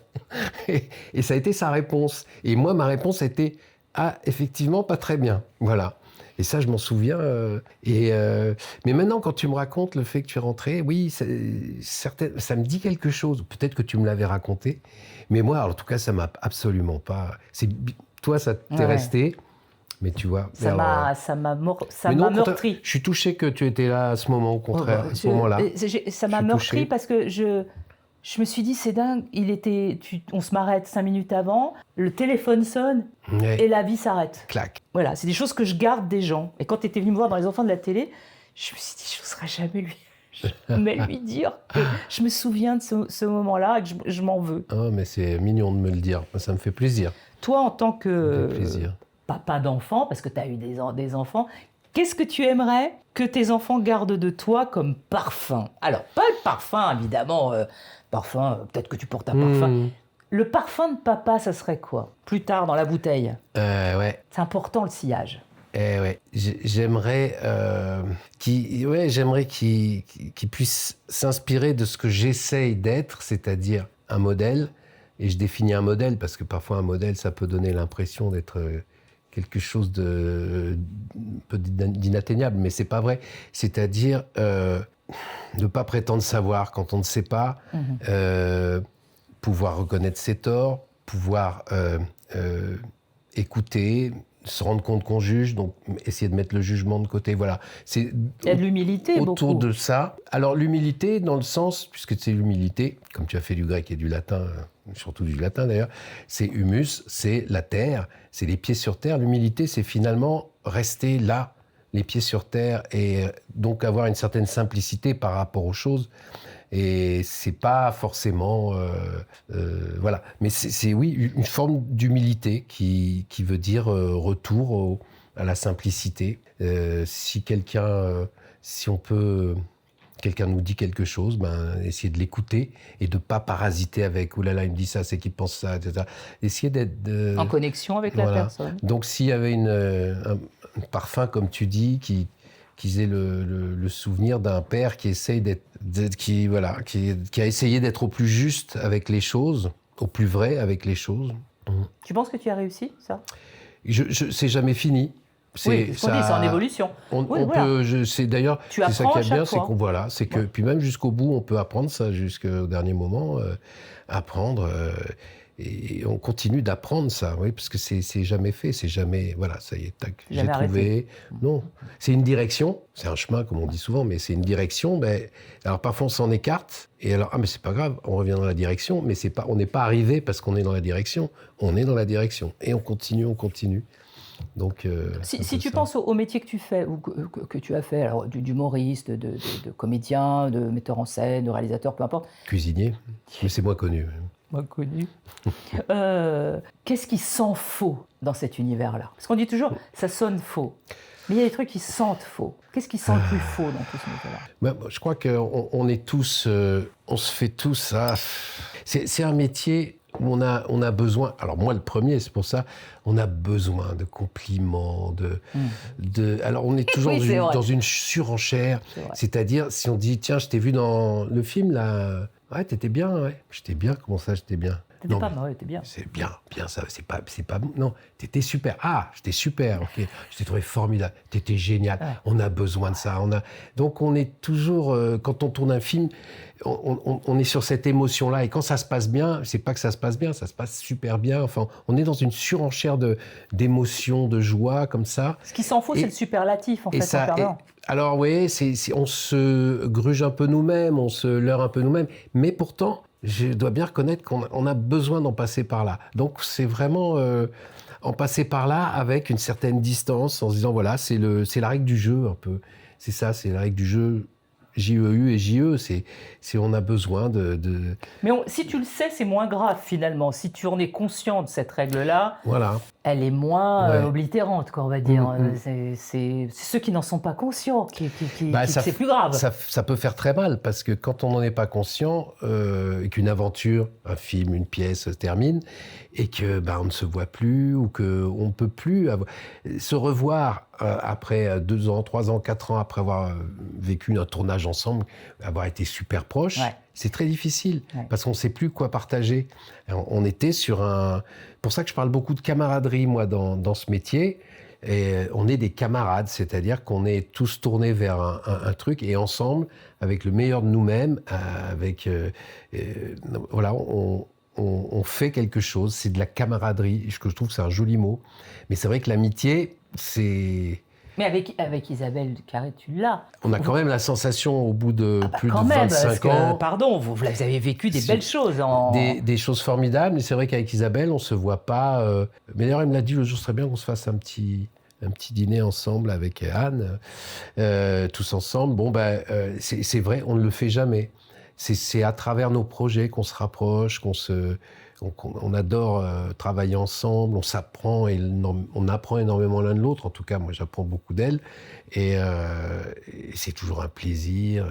Et ça a été sa réponse. Et moi, ma réponse a été « Ah, effectivement, pas très bien. » Voilà. Et ça, je m'en souviens. Mais maintenant, quand tu me racontes le fait que tu es rentré, oui, ça me dit quelque chose. Peut-être que tu me l'avais raconté. Mais moi, en tout cas, ça m'a absolument pas... Toi, ça t'est resté. Mais tu vois... Ça m'a meurtri. Je suis touché que tu étais là à ce moment, au contraire, à ce moment-là. Ça m'a meurtri parce que je me suis dit, c'est dingue, on se m'arrête 5 minutes avant, le téléphone sonne et la vie s'arrête. Clac. Voilà, c'est des choses que je garde des gens. Et quand tu étais venu me voir dans Les Enfants de la télé, je me suis dit, je n'oserais jamais lui dire. Et je me souviens de ce moment-là et que je m'en veux. Oh, mais c'est mignon de me le dire, ça me fait plaisir. Toi, en tant que papa d'enfant, parce que tu as eu des enfants, Qu'est-ce que tu aimerais que tes enfants gardent de toi comme parfum? Alors, pas le parfum, évidemment. Peut-être que tu portes un parfum. Le parfum de papa, ça serait quoi? Plus tard, dans la bouteille. Ouais. C'est important, le sillage. Ouais. J'aimerais qu'il puisse s'inspirer de ce que j'essaye d'être, c'est-à-dire un modèle. Et je définis un modèle parce que parfois un modèle, ça peut donner l'impression d'être quelque chose de un peu d'inatteignable, mais c'est pas vrai. C'est-à-dire ne pas prétendre savoir quand on ne sait pas, pouvoir reconnaître ses torts, pouvoir écouter, se rendre compte qu'on juge, donc essayer de mettre le jugement de côté. Voilà. Il y a de l'humilité autour beaucoup. de ça. Alors l'humilité, dans le sens, puisque c'est l'humilité, comme tu as fait du grec et du latin, surtout du latin d'ailleurs, c'est humus, c'est la terre, c'est les pieds sur terre. L'humilité, c'est finalement rester là, les pieds sur terre, et donc avoir une certaine simplicité par rapport aux choses. Et c'est pas forcément... voilà. Mais c'est oui, une forme d'humilité qui veut dire retour à la simplicité. Si quelqu'un nous dit quelque chose, essayer de l'écouter et de ne pas parasiter avec « Ouh là là, il me dit ça, c'est qu'il pense ça », etc. Essayer d'être... En connexion avec la personne. Donc s'il y avait un parfum, comme tu dis, qu'ils aient le souvenir d'un père qui essaye qui a essayé d'être au plus juste avec les choses, au plus vrai avec les choses. Tu penses que tu as réussi, ça? C'est jamais fini. Oui, c'est en évolution. C'est d'ailleurs, c'est ça qui est bien, c'est qu'on c'est que puis même jusqu'au bout, on peut apprendre ça jusqu'au dernier moment, apprendre. Et on continue d'apprendre ça, oui, parce que c'est jamais fait, c'est jamais... Voilà, ça y est, tac, j'ai trouvé... Arrêté. Non, c'est une direction, c'est un chemin, comme on dit souvent, mais c'est une direction. Alors parfois, on s'en écarte, et alors, mais c'est pas grave, on revient dans la direction, mais on n'est pas arrivé parce qu'on est dans la direction, on est dans la direction, et on continue. Donc, si tu penses au métier que tu fais, ou que tu as fait, alors d'humoriste, de comédien, de metteur en scène, de réalisateur, peu importe... Cuisinier, mais c'est moins connu. Moins connu. Qu'est-ce qui sent faux dans cet univers-là? Parce qu'on dit toujours, ça sonne faux. Mais il y a des trucs qui sentent faux. Qu'est-ce qui sent le plus faux dans tout ce métier-là? Je crois qu'on est tous... on se fait tous ça. C'est un métier où on a besoin... Alors moi, le premier, c'est pour ça, on a besoin de compliments, alors on est toujours dans une surenchère. C'est-à-dire, si on dit, tiens, je t'ai vu dans le film, là... Ouais, t'étais bien, ouais. J'étais bien, comment ça, j'étais bien? T'étais pas mal, t'étais bien. C'est bien, ça, c'est pas bon. Non, t'étais super. Ah, j'étais super, ok. Je t'ai trouvé formidable, t'étais génial. Ouais. On a besoin de ça. Donc on est toujours, quand on tourne un film, on est sur cette émotion-là. Et quand ça se passe bien, c'est pas que ça se passe bien, ça se passe super bien. Enfin, on est dans une surenchère d'émotions, de joie, comme ça. Ce qui s'en faut, c'est le superlatif, en fait, en parlant. Alors oui, on se gruge un peu nous-mêmes, on se leurre un peu nous-mêmes, mais pourtant, je dois bien reconnaître qu'on a besoin d'en passer par là. Donc c'est vraiment en passer par là avec une certaine distance, en se disant voilà, c'est la règle du jeu un peu. C'est ça, c'est la règle du jeu. J-E-U et J-E, c'est on a besoin de... Mais si tu le sais, c'est moins grave finalement. Si tu en es conscient de cette règle-là, voilà. Elle est moins oblitérante, quoi, on va dire. C'est ceux qui n'en sont pas conscients qui c'est plus grave. Ça peut faire très mal, parce que quand on n'en est pas conscient, et qu'une aventure, un film, une pièce se termine, et que on ne se voit plus, ou qu'on ne peut plus se revoir après 2 ans, 3 ans, 4 ans, après avoir vécu un tournage ensemble, avoir été super proches, c'est très difficile, parce qu'on ne sait plus quoi partager. On était sur un... C'est pour ça que je parle beaucoup de camaraderie, moi, dans ce métier. Et on est des camarades, c'est-à-dire qu'on est tous tournés vers un truc, et ensemble, avec le meilleur de nous-mêmes, voilà, on fait quelque chose. C'est de la camaraderie, que je trouve que c'est un joli mot. Mais c'est vrai que l'amitié, c'est... Mais avec Isabelle Carré, tu l'as. On a quand même la sensation, au bout de plus de 25 ans... Pardon, vous avez vécu des belles choses. Des choses formidables, mais c'est vrai qu'avec Isabelle, on ne se voit pas... Mais d'ailleurs, elle me l'a dit, le jour serait bien qu'on se fasse un petit dîner ensemble avec Anne, tous ensemble. C'est vrai, on ne le fait jamais. c'est à travers nos projets qu'on se rapproche, on adore travailler ensemble, on apprend énormément l'un de l'autre. En tout cas, moi, j'apprends beaucoup d'elle. Et c'est toujours un plaisir.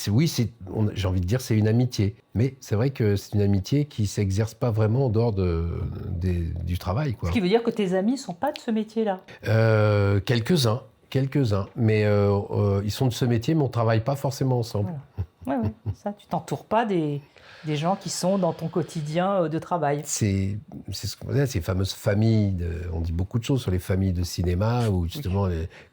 Oui, j'ai envie de dire, c'est une amitié. Mais c'est vrai que c'est une amitié qui ne s'exerce pas vraiment en dehors du travail, quoi. Ce qui veut dire que tes amis ne sont pas de ce métier-là. Quelques-uns. Mais ils sont de ce métier, mais on ne travaille pas forcément ensemble. Voilà. Ouais, ça, tu t'entoures pas des gens qui sont dans ton quotidien de travail. C'est ce qu'on appelle ces fameuses familles. On dit beaucoup de choses sur les familles de cinéma, où justement,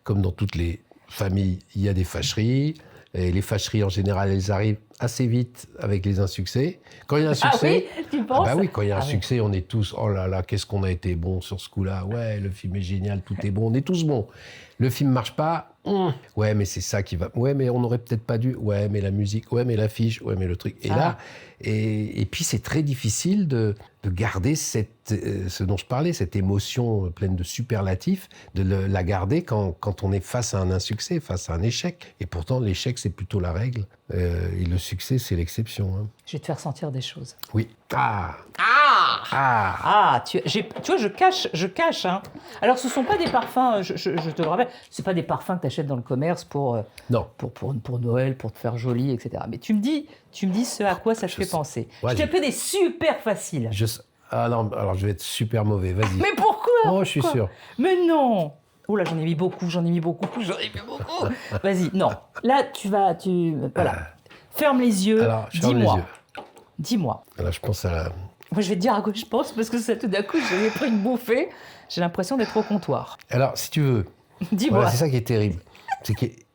comme dans toutes les familles, il y a des fâcheries. Et les fâcheries, en général, elles arrivent assez vite avec les insuccès. Quand il y a un succès... Ah oui, tu penses? Ah bah oui, quand il y a un succès, on est tous... Oh là là, qu'est-ce qu'on a été bon sur ce coup-là. Ouais, le film est génial, tout est bon. On est tous bons. Le film marche pas. Ouais, mais c'est ça qui va... Ouais, mais on n'aurait peut-être pas dû... Ouais, mais la musique... Ouais, mais l'affiche... Ouais, mais le truc... Et là... Et puis, c'est très difficile de garder ce dont je parlais, cette émotion pleine de superlatifs, de la garder quand on est face à un insuccès, face à un échec. Et pourtant, l'échec, c'est plutôt la règle. Et le succès, c'est l'exception. Hein. Je vais te faire sentir des choses. Oui. Tu vois, je cache. Hein. Alors, ce ne sont pas des parfums, je te le rappelle, ce ne sont pas des parfums que tu achètes dans le commerce pour Noël, pour te faire joli, etc. Mais tu me dis ce à quoi ça te fait penser. Ouais, je t'ai fait des super faciles. Ah non, alors je vais être super mauvais, vas-y. Mais pourquoi? Oh, je suis sûr. Mais non. Oh là, j'en ai mis beaucoup. Vas-y, non. Là, voilà. Ferme les yeux, alors, dis-moi. Alors, je pense à la... Moi, je vais te dire à quoi je pense, parce que ça, tout d'un coup, j'ai pris une bouffée. J'ai l'impression d'être au comptoir. Alors, si tu veux... Dis-moi. Voilà, c'est ça qui est terrible.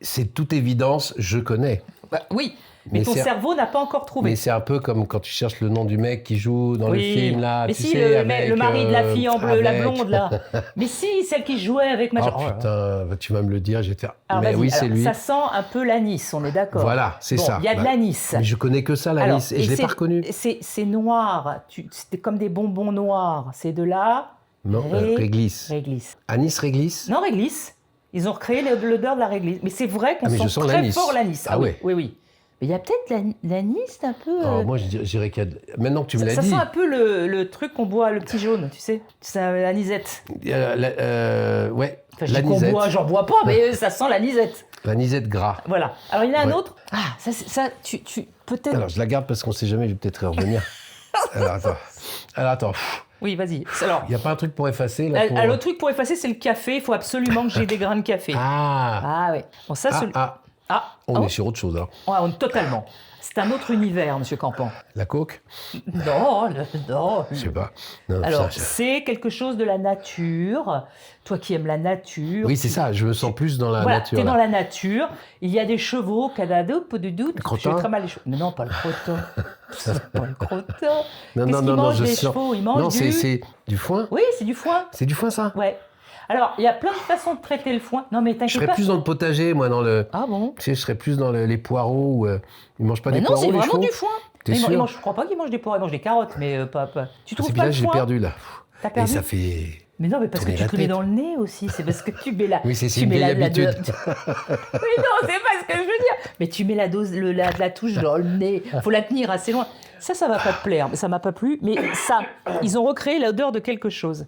C'est toute évidence, je connais. Bah, oui, mais ton cerveau n'a pas encore trouvé. Mais c'est un peu comme quand tu cherches le nom du mec qui joue dans le film, là. Mais tu si, sais, le mari de la fille en bleu, la blonde, là. Mais si, celle qui jouait avec ma... Oh putain, tu vas me le dire, j'étais... Alors, mais oui, c'est lui. Ça sent un peu l'anis, on est d'accord. Voilà, c'est ça. Il y a de l'anis. Mais je connais que ça, l'anis, et je ne l'ai pas reconnu. C'est noir, c'est comme des bonbons noirs. C'est de là... Non, réglisse. Anis, réglisse. Non, réglisse. Ils ont recréé l'odeur de la réglisse. Mais c'est vrai qu'on sent très fort l'anis. Ah oui. Oui. Mais il y a peut-être l'anis, un peu... moi, je dirais qu'il y a... Maintenant que tu me l'as dit... Ça sent un peu le truc qu'on boit, le petit jaune, tu sais. C'est l'anisette. Ouais, enfin, l'anisette. J'en bois pas, mais ça sent l'anisette. L'anisette gras. Voilà. Alors, il y en a un autre. Ah, ça tu peut-être... Alors, je la garde parce qu'on ne sait jamais, je vais peut-être y revenir. Alors, attends. Oui, vas-y. Alors, il n'y a pas un truc pour effacer là, le truc pour effacer, c'est le café. Il faut absolument que j'ai des grains de café. Ah oui. Bon, ça, on est sur autre chose, alors. Ouais, totalement. C'est un autre univers, Monsieur Campan. La coke? Non. Je sais pas. Non, alors, c'est quelque chose de la nature. Toi qui aimes la nature. Oui, c'est ça. Je me sens plus dans la nature. Tu es dans la nature. Il y a des chevaux, peu de doute. Crottin. Je fais très mal les chevaux. Mais non, pas le crottin. C'est pas le crottin. Non, Qu'est-ce qu'ils mangent, les chevaux? Ils mangent c'est du foin. Oui, c'est du foin. C'est du foin, ça? Ouais. Alors, il y a plein de façons de traiter le foin. Non, mais t'inquiète pas. Je serais plus dans le potager, moi, dans le... Ah bon? Tu sais, je serais plus dans les poireaux. Où, ils mangent pas des poireaux, les chevaux? Non, c'est vraiment du foin. T'es sûr? Je crois pas qu'ils mangent des poireaux. Ils mangent des carottes, mais pas... Tu trouves pas le foin? C'est là, je l'ai perdu, là. T'as perdu? Et ça fait... Mais non, mais parce que tu te le mets dans le nez aussi. C'est parce que tu mets la... Oui, c'est une vieille habitude. Mais non, c'est pas ce que je veux dire. Mais tu mets la touche dans le nez. Faut la tenir assez loin. Ça va pas te plaire. Mais ça m'a pas plu. Mais ça, ils ont recréé l'odeur de quelque chose.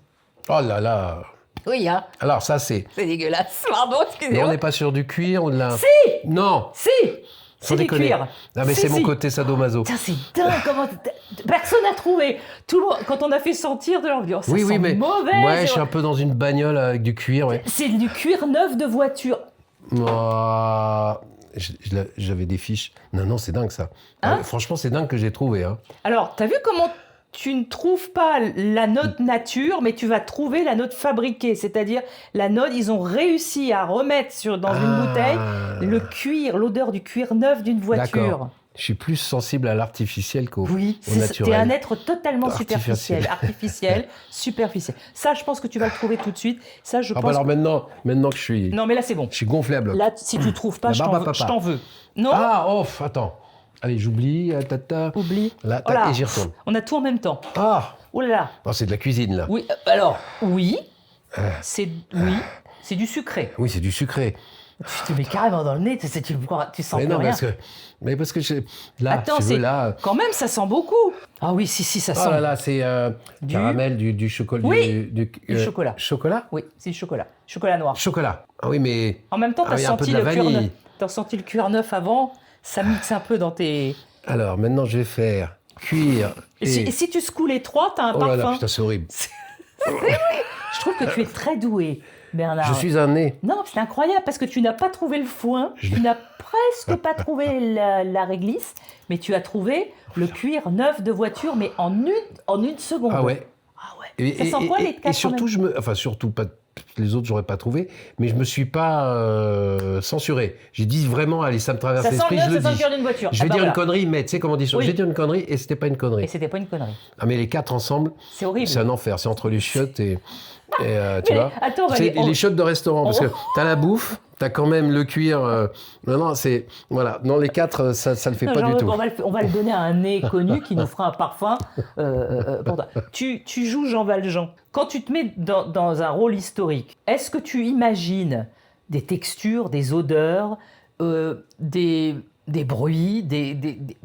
Oh là là. Oui, hein. Alors ça, c'est... C'est dégueulasse. Pardon, excusez-moi. Mais on n'est pas sur du cuir ou de la... Si. Non. Si. C'est du cuir. Non, mais c'est mon côté sadomaso. Putain, c'est dingue. Personne n'a trouvé. Tout le monde, quand on a fait sentir de leur vie, ça sent mais mauvais. Ouais, je suis un peu dans une bagnole avec du cuir. Ouais. C'est du cuir neuf de voiture. J'avais des fiches. Non, c'est dingue ça. Hein? Franchement, c'est dingue que j'ai trouvé. Hein. Alors, t'as vu comment tu ne trouves pas la note nature, mais tu vas trouver la note fabriquée. C'est-à-dire, la note, ils ont réussi à remettre dans une bouteille le cuir, l'odeur du cuir neuf d'une voiture. D'accord. Je suis plus sensible à l'artificiel qu'au naturel. T'es un être totalement superficiel. Superficiel. Ça, je pense que tu vas le trouver tout de suite. Ça, je pense. Alors maintenant que je suis... Non, mais là, c'est bon. Je suis gonflé à bloc. Là, si tu ne trouves pas, je t'en veux. Non. Attends. Allez, j'oublie. Oublie. Là, et j'y retourne. On a tout en même temps. Oh là là. Non, c'est de la cuisine, là. Oui, alors, oui. C'est du sucré. Oui, c'est du sucré. Tu te mets carrément dans le nez, tu sens Mais plus non, rien. parce que là, Attends, tu veux, là... quand même, ça sent beaucoup. Ah oui, si, ça sent. Oh là là, c'est caramel, du chocolat. Oui, du chocolat. Chocolat? Oui, c'est du chocolat. Chocolat noir. Chocolat. Ah oui, mais... En même temps, il y a un peu de la vanille. T'as senti le cuir neuf avant, ça mixe un peu dans tes... Alors, maintenant, je vais faire cuire... Et si tu secoues les trois, t'as un Oh parfum. là là, putain, c'est horrible. Je trouve que tu es très doué, Bernard. Je suis un nez. Non, c'est incroyable parce que tu n'as pas trouvé le foin, tu n'as presque pas trouvé la réglisse, mais tu as trouvé le cuir neuf de voiture, mais en une seconde. Ah ouais. Ah ouais. Ça sent quoi les quatre Et surtout, surtout pas les autres, j'aurais pas trouvé, mais je me suis pas censuré. J'ai dit vraiment, allez, ça me traverse l'esprit, je le dis. Ça sent le cuir d'une voiture. Je vais dire une connerie, mais tu sais comment on dit ça. Oui. J'ai dit une connerie et c'était pas une connerie. Et c'était pas une connerie. Ah mais les quatre ensemble, c'est horrible. C'est un enfer. C'est entre les chiottes et tu vois. Attends, c'est les chiottes de restaurant parce que t'as la bouffe, t'as quand même le cuir. Non, c'est voilà. Non, les quatre, ça le fait pas du tout. On va le donner à un nez connu qui nous fera un parfum pour toi. Tu joues Jean Valjean. Quand tu te mets dans un rôle historique, est-ce que tu imagines des textures, des odeurs, des bruits,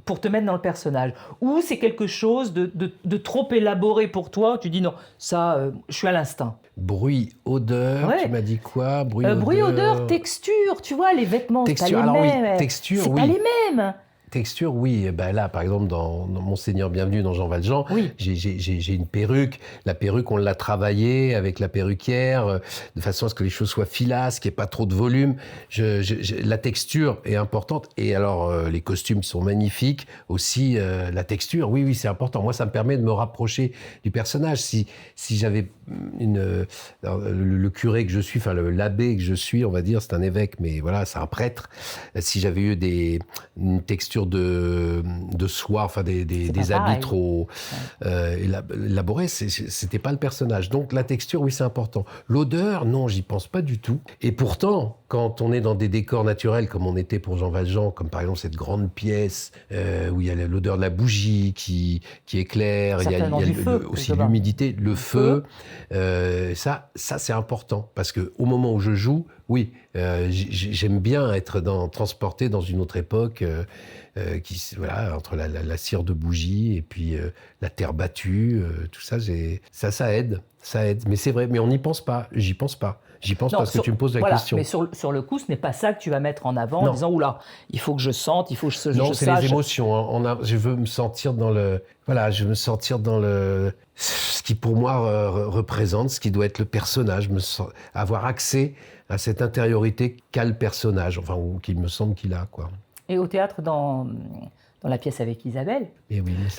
pour te mettre dans le personnage? Ou c'est quelque chose de trop élaboré pour toi? Tu dis non, ça, je suis à l'instinct. Bruit, odeur, tu m'as dit quoi? Bruit, odeur, texture, tu vois, les vêtements, texture, c'est pas les mêmes. Oui, texture, c'est pas les mêmes. Texture, oui. Ben là, par exemple, dans Monseigneur Bienvenu, dans Jean Valjean, j'ai une perruque. La perruque, on l'a travaillée avec la perruquière, de façon à ce que les choses soient filasses, qu'il n'y ait pas trop de volume. La texture est importante. Et alors, les costumes sont magnifiques. Aussi, la texture, oui, c'est important. Moi, ça me permet de me rapprocher du personnage. Si j'avais le curé que je suis, enfin l'abbé que je suis, on va dire, c'est un évêque, mais voilà, c'est un prêtre. Si j'avais eu une texture de soie, enfin des habits trop élaborés, c'était pas le personnage. Donc la texture, oui, c'est important. L'odeur, non, j'y pense pas du tout. Et pourtant, quand on est dans des décors naturels, comme on était pour Jean Valjean, comme par exemple cette grande pièce où il y a l'odeur de la bougie qui éclaire, il y a aussi l'humidité, le feu. Ça c'est important parce que au moment où je joue, oui, j'aime bien être transporté dans une autre époque, entre la cire de bougie et puis la terre battue, tout ça, ça aide. Mais c'est vrai, mais on n'y pense pas. J'y pense pas. J'y pense parce que tu me poses la question. Mais sur le coup, ce n'est pas ça que tu vas mettre en avant en disant oula, il faut que je sente, il faut que je sache. Non, c'est les émotions. Hein. Je veux me sentir dans ce qui pour moi représente, ce qui doit être le personnage, avoir accès à cette intériorité qu'a le personnage, enfin, ou qu'il me semble qu'il a, quoi. Et au théâtre, dans la pièce avec Isabelle. Et oui, mais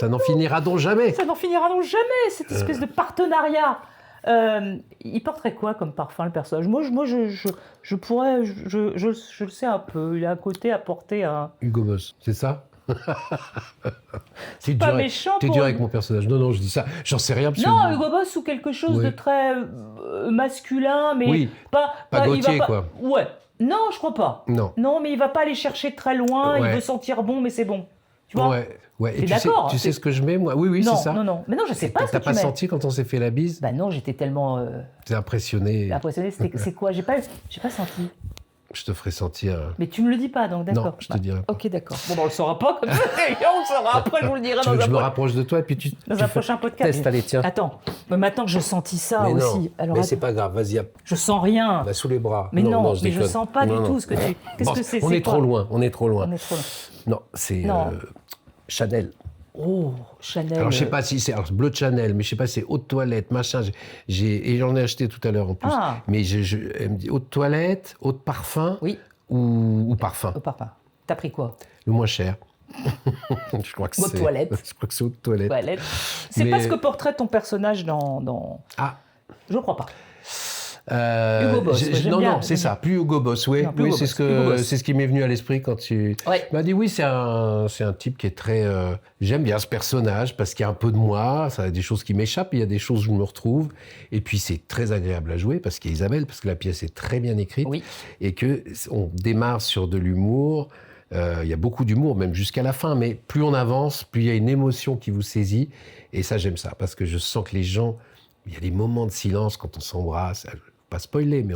ça n'en finira donc jamais. Ça n'en finira donc jamais, cette espèce de partenariat. Il porterait quoi comme parfum, le personnage? Moi, je pourrais, je le sais un peu. Il a un côté à porter un... Hugo Boss, c'est ça? C'est pas méchant. T'es dur avec mon personnage. Non, je dis ça. J'en sais rien. Non, Hugo Boss ou quelque chose de très masculin, mais pas Gauthier, quoi. Ouais. Non, je crois pas. Non, mais il va pas aller chercher très loin. Il veut sentir bon, mais c'est bon. Tu vois? Ouais. Et tu sais ce que je mets, moi? Oui, c'est ça. Non. Mais non, je sais pas ce que tu mets. T'as pas senti quand on s'est fait la bise? Bah non, j'étais tellement... T'es impressionné. C'est quoi? J'ai pas senti. Je te ferai sentir. Mais tu me le dis pas, donc d'accord. Non, je te dirai pas. Ok, d'accord. Bon, on le saura pas comme ça. On le saura après, je vous le dirai dans un je me rapproche de toi et puis dans un prochain podcast. Teste, allez, tiens. Attends, mais maintenant que je sentis ça mais aussi. Non, alors, mais c'est pas grave, vas-y. Je sens rien. Sous les bras. Mais non, je sens pas du tout ce que tu. Qu'est-ce que c'est? On est trop loin. On est trop loin. Non, c'est Chanel. Oh, Chanel. Alors, je sais pas si c'est bleu de Chanel, mais je sais pas si c'est eau de toilette, machin. Et j'en ai acheté tout à l'heure en plus. Mais elle me dit eau de toilette, eau de parfum. Oui. Ou parfum. Au parfum. T'as pris quoi? Le moins cher. Je crois que c'est... Eau de toilette. Je crois que c'est eau de toilette. C'est pas ce que porterait ton personnage dans... Ah. Je crois pas. Hugo Boss. Non, c'est ça. Plus Hugo Boss, oui. C'est ce qui m'est venu à l'esprit quand tu m'as dit oui, c'est un type qui est très... J'aime bien ce personnage parce qu'il y a un peu de moi, ça a des choses qui m'échappent, il y a des choses où je me retrouve. Et puis c'est très agréable à jouer parce qu'il y a Isabelle, parce que la pièce est très bien écrite et qu'on démarre sur de l'humour. Il y a beaucoup d'humour, même jusqu'à la fin, mais plus on avance, plus il y a une émotion qui vous saisit. Et ça, j'aime ça, parce que je sens que les gens... Il y a des moments de silence quand on s'embrasse, pas spoiler, mais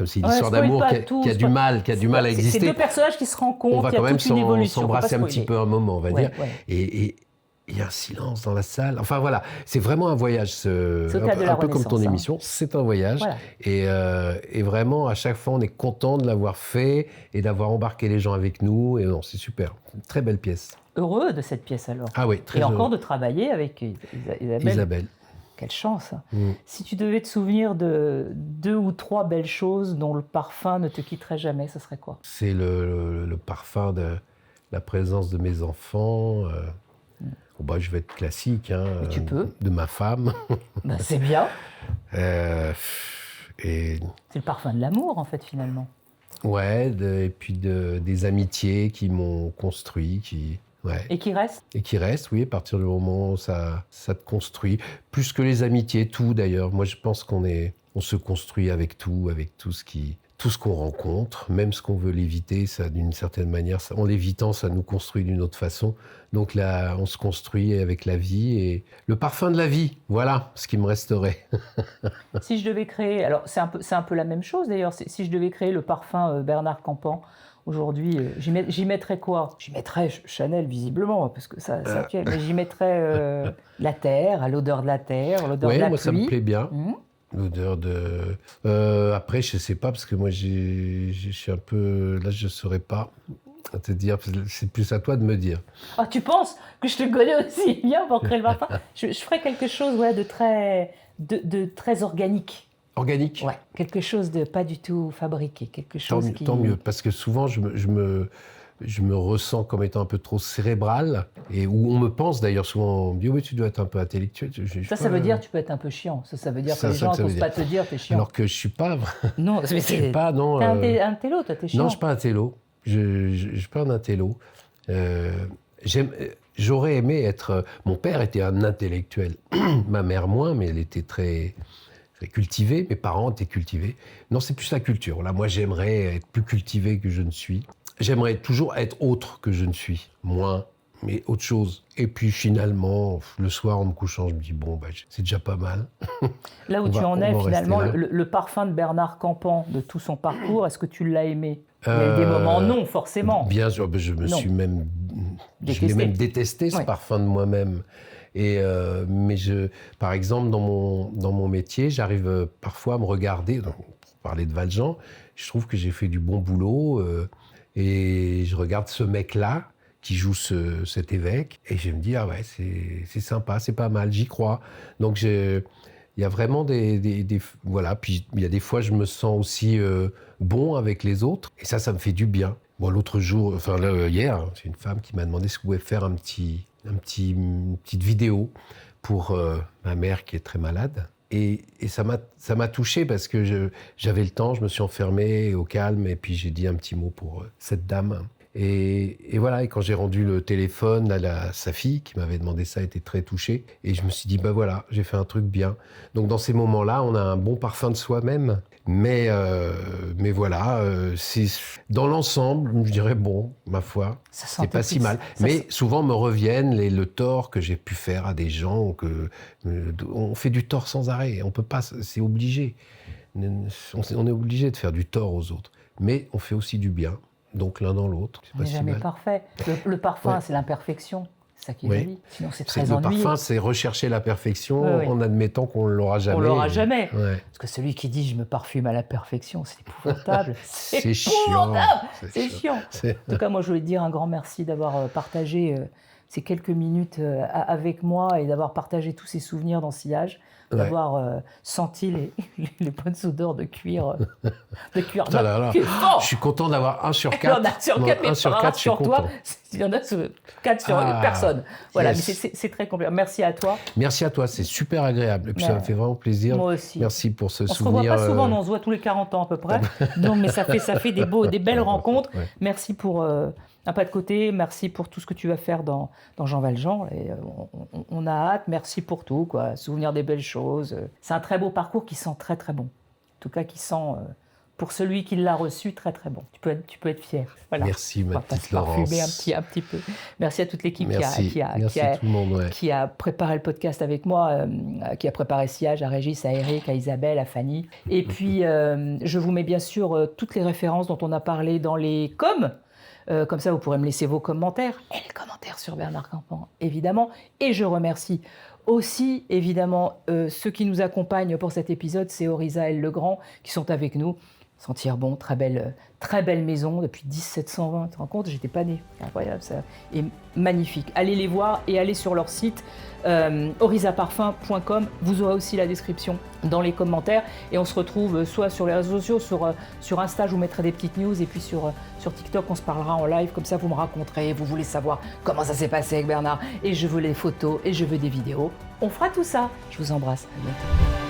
comme c'est une histoire d'amour qui a du mal, à exister. C'est deux personnages qui se rencontrent, on va quand même évolution. S'embrasser un petit peu un moment, on va dire. Ouais. Et il y a un silence dans la salle. Enfin voilà, c'est vraiment un voyage. Un peu comme ton émission, c'est un voyage. Voilà. Et vraiment, à chaque fois, on est content de l'avoir fait et d'avoir embarqué les gens avec nous. Et non, c'est super. Une très belle pièce. Heureux de cette pièce alors. Ah oui, très Et heureux. encore de travailler avec Isabelle. Quelle chance. Si tu devais te souvenir de 2 ou 3 belles choses dont le parfum ne te quitterait jamais, ce serait quoi? C'est le parfum de la présence de mes enfants. Je vais être classique. Tu peux. De ma femme. C'est bien. C'est le parfum de l'amour, en fait, finalement. Ouais, et puis des amitiés qui m'ont construit, ouais. Et qui restent? Et qui restent, oui, à partir du moment où ça te construit. Plus que les amitiés, tout d'ailleurs. Moi, je pense qu'on se construit avec tout ce qu'on rencontre, même ce qu'on veut l'éviter, ça, d'une certaine manière, en l'évitant, ça nous construit d'une autre façon. Donc là, on se construit avec la vie et le parfum de la vie, voilà ce qui me resterait. Si je devais créer, alors c'est un peu la même chose d'ailleurs, si je devais créer le parfum Bernard Campan, aujourd'hui, j'y mettrais quoi? J'y mettrais Chanel, visiblement, parce que ça actuel, mais j'y mettrais la terre, à l'odeur de la terre, l'odeur de la pluie. Moi, ça me plaît bien. L'odeur de... après, je ne sais pas, parce que moi, je suis un peu... Là, je ne saurais pas te dire. C'est plus à toi de me dire. Ah, tu penses que je te connais aussi bien pour créer le parfum? Je ferais quelque chose de très organique. Organique? Ouais, quelque chose de pas du tout fabriqué. Quelque chose Tant mieux, parce que souvent, je me ressens comme étant un peu trop cérébral, et où on me pense d'ailleurs souvent, on me dit oui, tu dois être un peu intellectuel. Ça veut dire que tu peux être un peu chiant. Ça veut dire que les gens n'osent pas te dire t'es chiant. Alors que je suis pas. Non, mais je suis pas, non. T'es un télo, toi, t'es chiant. Non, je suis pas un télo. Je suis pas un intello. J'aurais aimé être. Mon père était un intellectuel, ma mère moins, mais elle était très cultivée. Mes parents étaient cultivés. Non, c'est plus la culture. Là, moi, j'aimerais être plus cultivé que je ne suis. J'aimerais toujours être autre que je ne suis, moins, mais autre chose. Et puis finalement, le soir en me couchant, je me dis bon, c'est déjà pas mal. Là où tu en es finalement, le parfum de Bernard Campan, de tout son parcours, est-ce que tu l'as aimé? Il y a des moments non, forcément. Bien sûr, je l'ai même détesté ce parfum de moi-même. Mais par exemple, dans mon métier, j'arrive parfois à me regarder, pour parler de Valjean, je trouve que j'ai fait du bon boulot. Et je regarde ce mec-là qui joue cet évêque et je me dis, ah ouais, c'est sympa, c'est pas mal, j'y crois. Donc il y a vraiment voilà, puis il y a des fois, je me sens aussi bon avec les autres et ça me fait du bien. Bon, l'autre jour, hier, c'est une femme qui m'a demandé si je pouvais faire une petite vidéo pour ma mère qui est très malade. Et ça m'a touché parce que j'avais le temps, je me suis enfermé au calme et puis j'ai dit un petit mot pour cette dame. Et voilà, et quand j'ai rendu le téléphone à sa fille qui m'avait demandé ça, était très touchée. Et je me suis dit, voilà, j'ai fait un truc bien. Donc dans ces moments-là, on a un bon parfum de soi-même. Mais voilà, dans l'ensemble, je dirais, bon, ma foi, c'est pas si mal. Mais souvent me reviennent le tort que j'ai pu faire à des gens. On fait du tort sans arrêt, on peut pas, c'est obligé. On est obligé de faire du tort aux autres. Mais on fait aussi du bien, donc l'un dans l'autre. On n'est jamais parfait. Le parfum, c'est l'imperfection. C'est ça qui est joli. Sinon, c'est très ennuyeux. Le parfum, c'est rechercher la perfection en admettant qu'on ne l'aura jamais. On ne l'aura jamais. Parce que celui qui dit « je me parfume à la perfection », c'est épouvantable. C'est chiant. C'est chiant. En tout cas, moi, je voulais te dire un grand merci d'avoir partagé ces quelques minutes avec moi et d'avoir partagé tous ces souvenirs dans Sillage. D'avoir senti les bonnes odeurs de cuir. De cuir. Je suis content d'avoir 1 sur 4. Il y en a sur 4, mais 1 sur toi. Il y en a 4 sur personne. Voilà, mais c'est très complet. Merci à toi. Merci à toi, c'est super agréable. Et puis ça me fait vraiment plaisir. Moi aussi. Merci pour ce souvenir. On ne se revoit pas souvent, on se voit tous les 40 ans à peu près. Non, mais ça fait des belles rencontres. Merci pour Un pas de côté. Merci pour tout ce que tu vas faire dans Jean Valjean. Et, on a hâte. Merci pour tout, quoi. Souvenir des belles choses. C'est un très beau parcours qui sent très très bon. En tout cas, qui sent Pour celui qui l'a reçu, très très bon. Tu peux être fier. Voilà. Merci ma petite Laurence. Parfumer un petit peu. Merci à toute l'équipe Merci tout le monde, qui a préparé le podcast avec moi, qui a préparé Sillage, à Régis, à Eric, à Isabelle, à Fanny. Et puis, je vous mets bien sûr toutes les références dont on a parlé dans les coms. Comme ça, vous pourrez me laisser vos commentaires et les commentaires sur Bernard Campan, évidemment. Et je remercie aussi, évidemment, ceux qui nous accompagnent pour cet épisode, c'est Orisa et Legrand qui sont avec nous. Sentir bon, très belle maison depuis 1720. Tu te rends compte, j'étais pas née. Incroyable, ça est magnifique. Allez les voir et allez sur leur site orisaparfum.com. Vous aurez aussi la description dans les commentaires. Et on se retrouve soit sur les réseaux sociaux, sur Insta, je vous mettrai des petites news. Et puis sur TikTok, on se parlera en live. Comme ça, vous me raconterez. Vous voulez savoir comment ça s'est passé avec Bernard. Et je veux les photos et je veux des vidéos. On fera tout ça. Je vous embrasse. À bientôt.